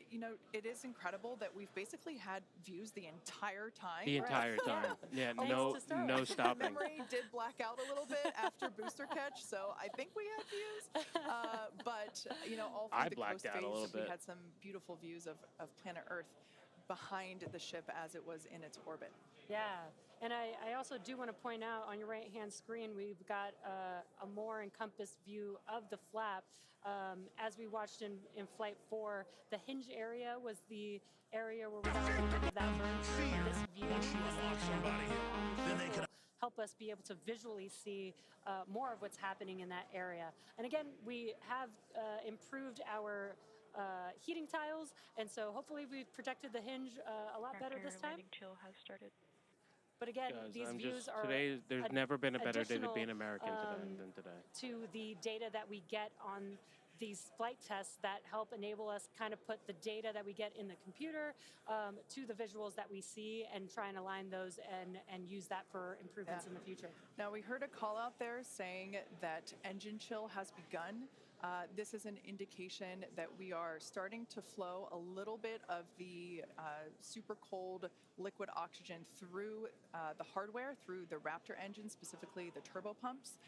You know, it is incredible that we've basically had views the entire time. The entire time. Yeah, no stopping. Memory did black out a little bit after booster catch, so I think we had views. But, you know, all through the coast phase, we had some beautiful views of planet Earth behind the ship as it was in its orbit. Yeah. And I also do want to point out on your right-hand screen, we've got a more encompassed view of the flap. As we watched in Flight 4, the hinge area was the area where we got a little bit of that burn. This view, will help us be able to visually see more of what's happening in that area. And again, we have improved our heating tiles, and so hopefully we've protected the hinge a lot better this time. Chill has started. But again, these views are there's never been a better day to be an American than today. To the data that we get on these flight tests that help enable us kind of put the data that we get in the computer to the visuals that we see and try and align those and use that for improvements in the future. Now, we heard a call out there saying that engine chill has begun. This is an indication that we are starting to flow a little bit of the super cold liquid oxygen through the hardware, through the Raptor engine, specifically the turbo pumps,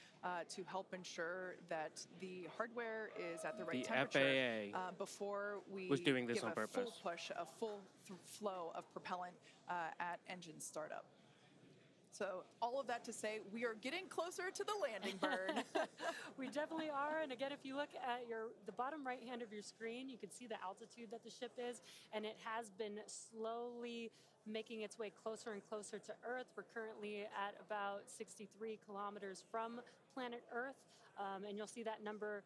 to help ensure that the hardware is at the right temperature before we was doing this give on a purpose. full push, a full flow of propellant at engine startup. So all of that to say, we are getting closer to the landing burn. We definitely are. And again, if you look at the bottom right hand of your screen, you can see the altitude that the ship is, and it has been slowly making its way closer and closer to Earth. We're currently at about 63 kilometers from planet Earth, and you'll see that number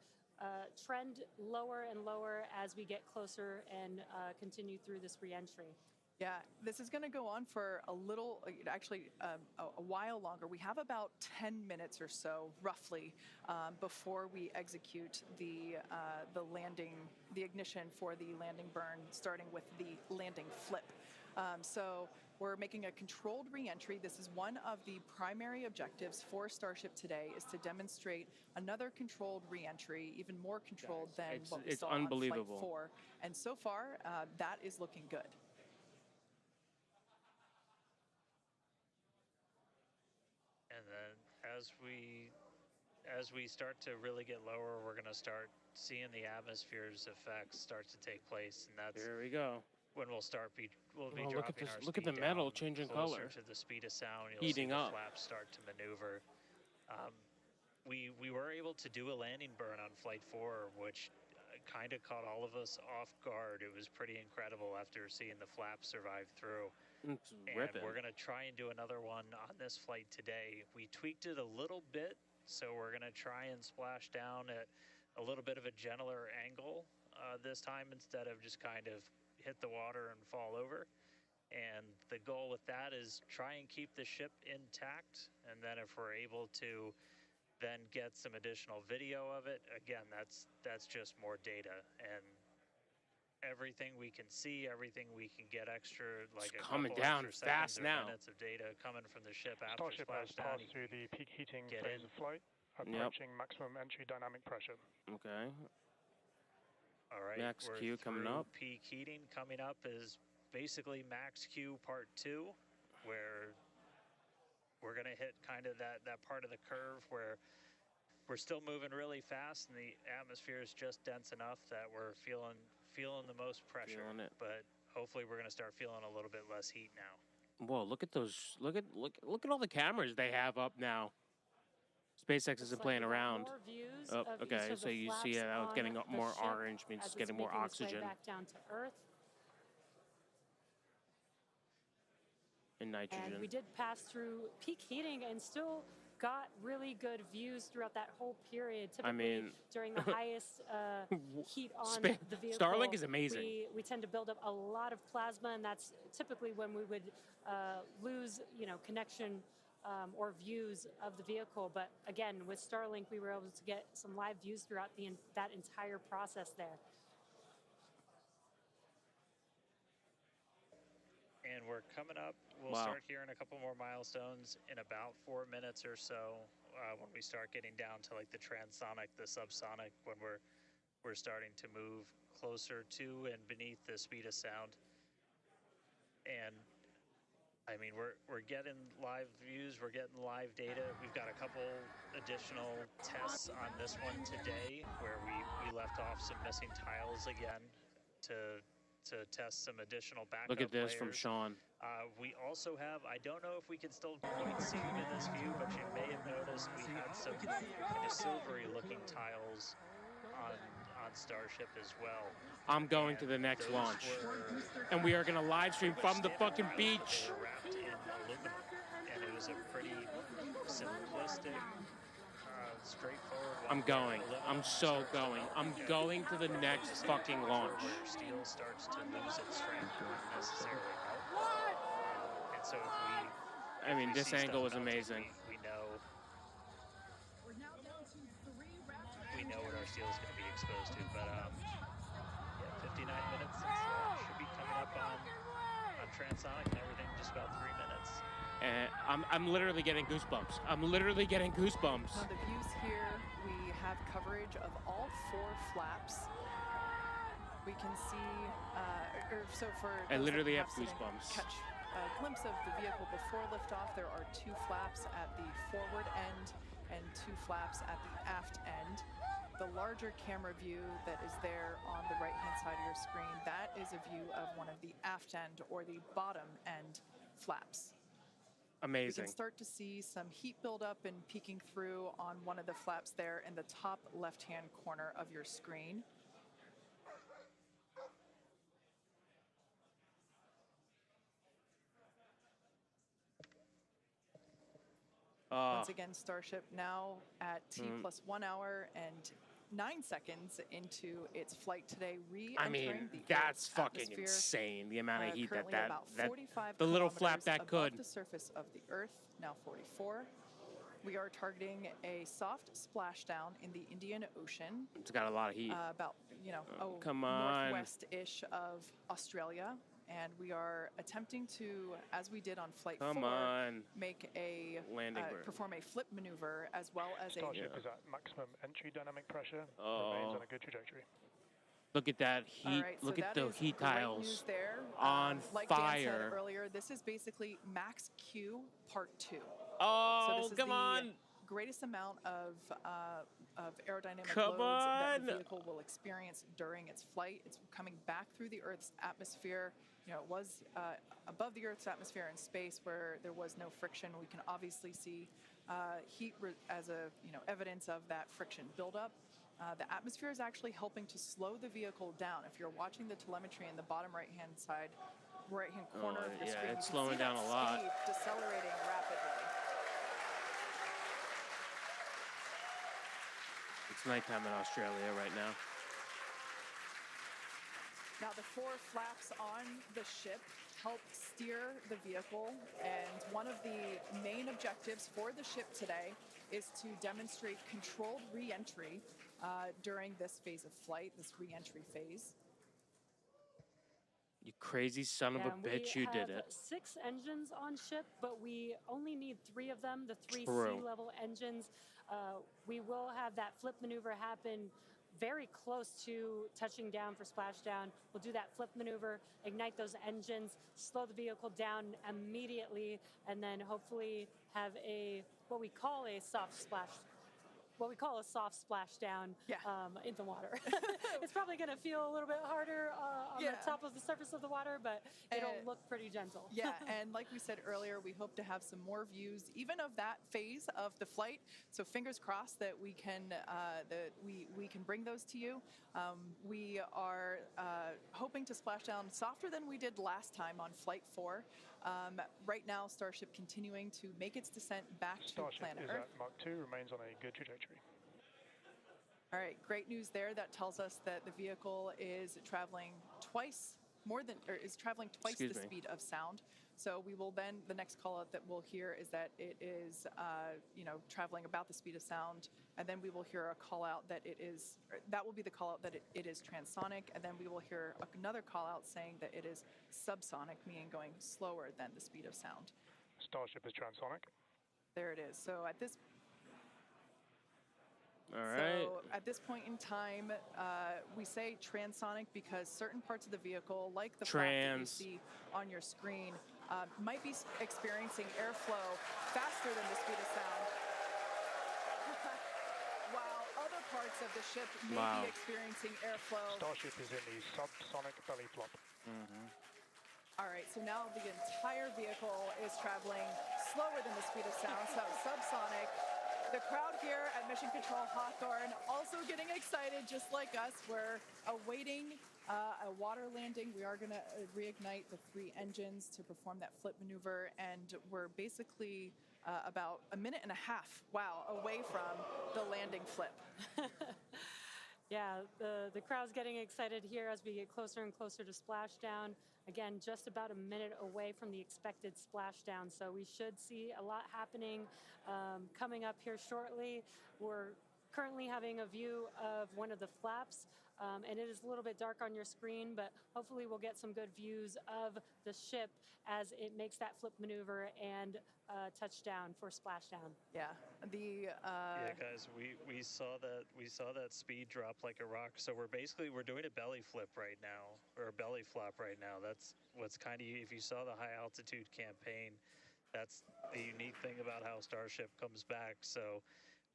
trend lower and lower as we get closer and continue through this reentry. Yeah, this is going to go on for a little, actually a while longer. We have about 10 minutes or so, roughly, before we execute the landing, the ignition for the landing burn, starting with the landing flip. So we're making a controlled reentry. This is one of the primary objectives for Starship today, is to demonstrate another controlled reentry, even more controlled than what we saw on Flight 4. And so far, that is looking good. And then as we start to really get lower, we're going to start seeing the atmosphere's effects start to take place, and that's there we go. When we'll be dropping our look at the metal changing color. To the speed of sound, you'll heating see the up. flaps start to maneuver. We were able to do a landing burn on Flight 4, which kind of caught all of us off guard. It was pretty incredible after seeing the flaps survive through. And we're going to try and do another one on this flight today. We tweaked it a little bit, so we're going to try and splash down at a little bit of a gentler angle this time instead of just kind of hit the water and fall over. And the goal with that is try and keep the ship intact, and then if we're able to then get some additional video of it, again, that's just more data, and everything we can see, everything we can get extra, like it's a coming couple down extra fast seconds or now. minutes of data coming from the ship after Starship has splashdown. passed through the peak heating phase of flight, approaching maximum entry dynamic pressure. Okay. All right, Max we're Q coming up. Peak heating coming up is basically Max Q Part 2, where we're going to hit kind of that part of the curve where we're still moving really fast and the atmosphere is just dense enough that we're feeling the most pressure. But hopefully we're going to start feeling a little bit less heat now. Whoa, look at those, look at all the cameras they have up now. SpaceX isn't playing around. Oh, okay, so you see how it's getting more orange, means it's getting more oxygen. Back down to Earth. And nitrogen. And we did pass through peak heating and still got really good views throughout that whole period. Typically, during the highest heat on the vehicle, Starlink is amazing. We tend to build up a lot of plasma, and that's typically when we would lose, connection or views of the vehicle. But again, with Starlink, we were able to get some live views throughout that entire process there. And we're coming up. We'll start hearing a couple more milestones in about 4 minutes or so when we start getting down to like the transonic, the subsonic, when we're starting to move closer to and beneath the speed of sound. And I mean, we're getting live views, we're getting live data. We've got a couple additional tests on this one today where we left off some missing tiles again to test some additional backup Look at this layers. from Sean. We also have, I don't know if we can still quite see them in this view, but you may have noticed we had some kind of silvery looking tiles on Starship as well. I'm going to the next launch. And we are going to live stream from the fucking beach. They were wrapped in aluminum, and it was a pretty simplistic, straightforward. I'm going. I'm so going. I'm going to the next fucking launch. Where steel starts to lose its strength, not necessarily melt. And so if I mean, this angle was amazing. We know what our steel is going to be exposed to. But yeah, 59 minutes should be coming up on transonic and everything in just about 3 minutes. And I'm literally getting goosebumps. I'm literally getting goosebumps. On the views here, we have coverage of all 4 flaps. We can see, I literally have goosebumps. Catch a glimpse of the vehicle before liftoff. There are 2 flaps at the forward end and 2 flaps at the aft end. The larger camera view that is there on the right-hand side of your screen, that is a view of one of the aft end or the bottom end flaps. Amazing. We can start to see some heat buildup and peeking through on one of the flaps there in the top left-hand corner of your screen. Once again, Starship now at T+1 hour and 9 seconds into its flight today, re-entering the that's Earth's fucking atmosphere. insane. The amount of heat Currently that about 45 the little flap that above could. the surface of the Earth, now 44. We are targeting a soft splashdown in the Indian Ocean. It's got a lot of heat. About, come on. northwest-ish of Australia. And we are attempting to, as we did on Flight 4, make a perform a flip maneuver as well as Starship is at maximum entry dynamic pressure. Oh. Remains on a good trajectory. Look at that heat. Right, look so at the heat tiles there. on like fire. Dan said earlier, this is basically Max Q Part 2. Oh, so this is come the on. Greatest amount of aerodynamic loads that the vehicle will experience during its flight. It's coming back through the Earth's atmosphere. It was above the Earth's atmosphere in space where there was no friction. We can obviously see heat as a evidence of that friction buildup. The atmosphere is actually helping to slow the vehicle down. If you're watching the telemetry in the bottom right-hand side, right-hand corner of your screen, it's you can slowing see down that a lot. speed decelerating rapidly. It's nighttime in Australia right now. Now, the 4 flaps on the ship help steer the vehicle, and one of the main objectives for the ship today is to demonstrate controlled re-entry during this phase of flight, this re-entry phase. You crazy son of a bitch, you did it. We have 6 engines on ship, but we only need 3 of them, the 3 True. sea-level engines. We will have that flip maneuver happen very close to touching down for splashdown. We'll do that flip maneuver, ignite those engines, slow the vehicle down immediately, and then hopefully have what we call a soft splashdown in the water. It's probably going to feel a little bit harder on the top of the surface of the water, but it'll look pretty gentle. Yeah, and like we said earlier, we hope to have some more views, even of that phase of the flight. So fingers crossed that we can bring those to you. We are hoping to splash down softer than we did last time on Flight 4. Right now, Starship continuing to make its descent back to planet Earth. Starship is at Mach 2, remains on a good trajectory. All right, great news there. That tells us that the vehicle is traveling twice the speed of sound. So we will then, the next call out that we'll hear is that it is, traveling about the speed of sound. And then we will hear a call out that that will be the call out that it is transonic. And then we will hear another call out saying that it is subsonic, meaning going slower than the speed of sound. Starship is transonic. There it is. So at this So at this point in time, we say transonic because certain parts of the vehicle, like the flap that you see on your screen, might be experiencing airflow faster than the speed of sound, while other parts of the ship may be experiencing airflow. Starship is in the subsonic belly flop. All right, so now the entire vehicle is traveling slower than the speed of sound, so subsonic. The crowd here at Mission Control Hawthorne also getting excited, just like us. We're awaiting a water landing. We are going to reignite the 3 engines to perform that flip maneuver, and we're basically about a minute and a half, away from the landing flip. Yeah, the crowd's getting excited here as we get closer and closer to splashdown. Again, just about a minute away from the expected splashdown, so we should see a lot happening coming up here shortly. We're currently having a view of one of the flaps, and it is a little bit dark on your screen, but hopefully we'll get some good views of the ship as it makes that flip maneuver and touchdown for splashdown. Yeah, yeah, guys, we saw that speed drop like a rock. So we're doing a belly flip right now, or a belly flop right now. That's what's kind of, if you saw the high altitude campaign, that's the unique thing about how Starship comes back. So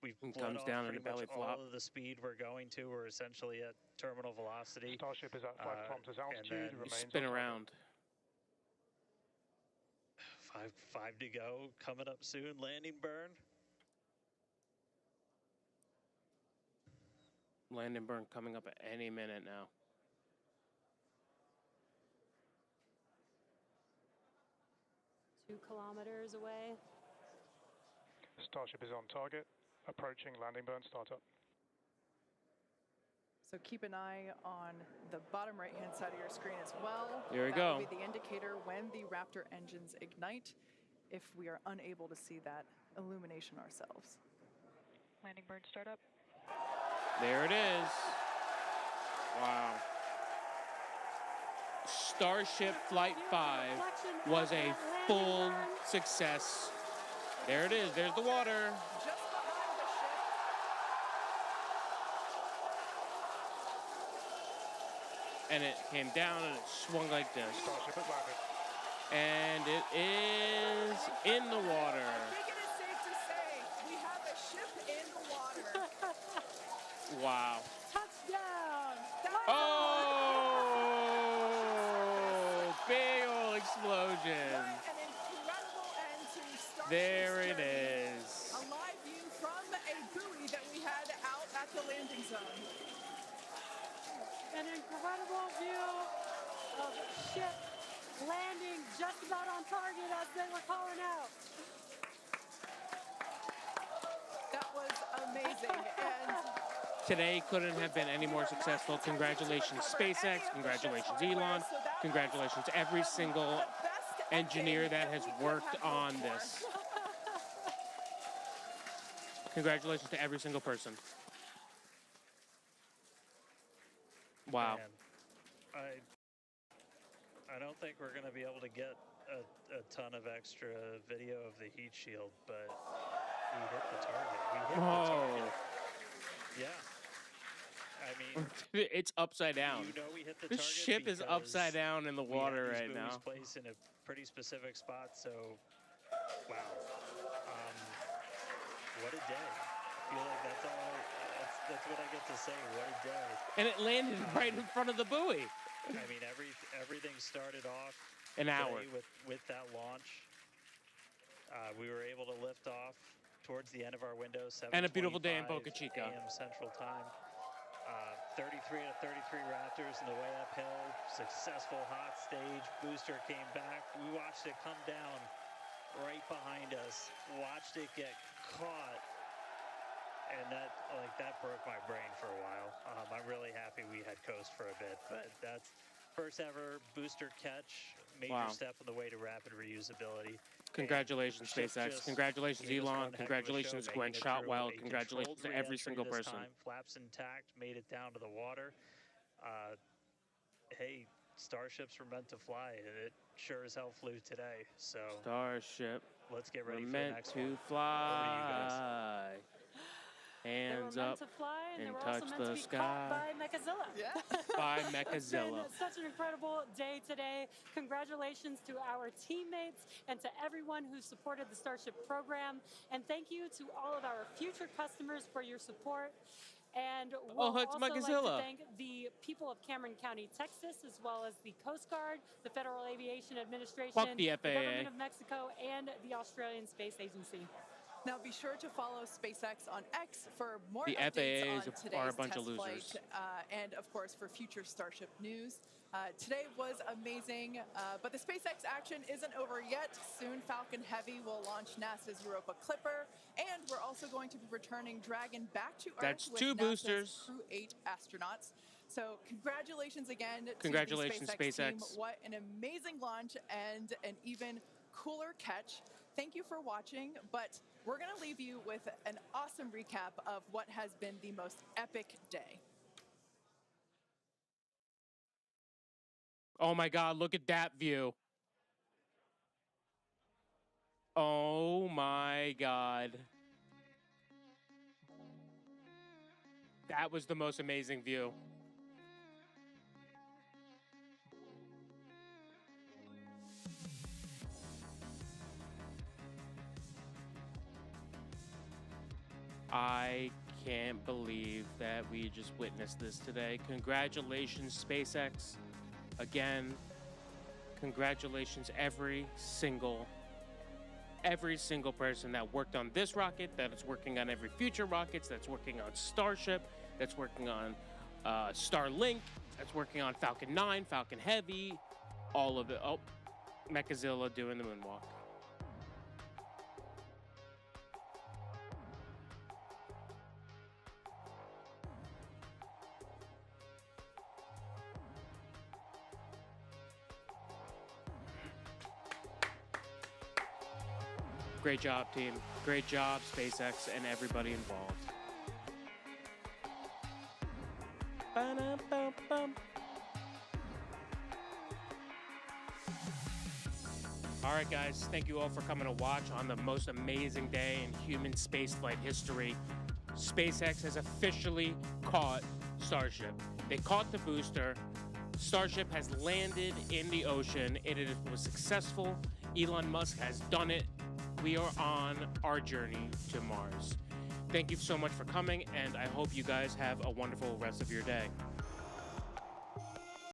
we've blown off pretty much all of the speed we're going to. We're essentially at terminal velocity. Starship is at 5 kilometers altitude. You spin around. 5 to go. Coming up soon. Landing burn. Landing burn coming up at any minute now. Two kilometers away. Starship is on target. Approaching landing burn startup. So keep an eye on the bottom right-hand side of your screen as well. Here we go. That will be the indicator when the Raptor engines ignite, if we are unable to see that illumination ourselves. Landing burn startup. There it is. Wow. Starship Flight 5 was a full success. There it is. There's the water. Just behind the ship. And it came down and it swung like this. Starship has landed. And it is in the water. I think it is safe to say we have a ship in the water. Wow. Touchdown! Oh! Big old explosion. What an incredible end to Starship. There it is. A live view from a buoy that we had out at the landing zone. An incredible view of ship landing just about on target as they were calling out. That was amazing. And today couldn't have been any more successful. Congratulations, SpaceX. Congratulations, Elon. Congratulations, every single engineer that has worked on this. Congratulations to every single person. Wow. Man, I don't think we're going to be able to get a ton of extra video of the heat shield, but we hit the target. We hit the target. Yeah. I mean, it's upside down. You know we hit the this ship is upside down in the water right now. Placed in a pretty specific spot, so wow. What a day. I feel like that's all. That's what I get to say. What a day. And it landed right in front of the buoy. I mean, everything started off an hour with that launch. We were able to lift off towards the end of our window. And a beautiful day in Boca Chica. AM Central Time. 33 out of 33 Raptors on the way uphill. Successful hot stage. Booster came back. We watched it come down right behind us. Watched it get caught. And that broke my brain for a while. I'm really happy we had coast for a bit, but that's first ever booster catch, major step on the way to rapid reusability. Congratulations, SpaceX. Congratulations, Elon. Congratulations, Gwen Shotwell. Congratulations to every single person. Flaps intact, made it down to the water. Hey, Starships were meant to fly, and it sure as hell flew today. So Starship. Let's get ready for the next one. Meant to fly. Hands up to fly, and touch the sky. By Mechazilla. Yeah. By Mechazilla. It's been such an incredible day today. Congratulations to our teammates and to everyone who supported the Starship program. And thank you to all of our future customers for your support. And we'll also like to thank the people of Cameron County, Texas, as well as the Coast Guard, the Federal Aviation Administration, the Government of Mexico, and the Australian Space Agency. Now be sure to follow SpaceX on X for more the updates FAA on today's are a bunch test of losers. flight, and of course for future Starship news. Today was amazing, but the SpaceX action isn't over yet. Soon Falcon Heavy will launch NASA's Europa Clipper, and we're also going to be returning Dragon back to Earth. That's with two NASA's boosters. Crew 8 astronauts. So congratulations again to congratulations, the SpaceX team. SpaceX. What an amazing launch and an even cooler catch. Thank you for watching, but we're going to leave you with an awesome recap of what has been the most epic day. Oh my God, look at that view. Oh my God. That was the most amazing view. I can't believe that we just witnessed this today. Congratulations, SpaceX. Again, congratulations every single person that worked on this rocket, that is working on every future rockets, that's working on Starship, that's working on Starlink, that's working on Falcon 9, Falcon Heavy, all of it. Oh, Mechazilla doing the moonwalk. Great job, team. Great job, SpaceX, and everybody involved. Ba-dum-bum-bum. All right, guys. Thank you all for coming to watch on the most amazing day in human spaceflight history. SpaceX has officially caught Starship. They caught the booster. Starship has landed in the ocean. It was successful. Elon Musk has done it. We are on our journey to Mars. Thank you so much for coming, and I hope you guys have a wonderful rest of your day.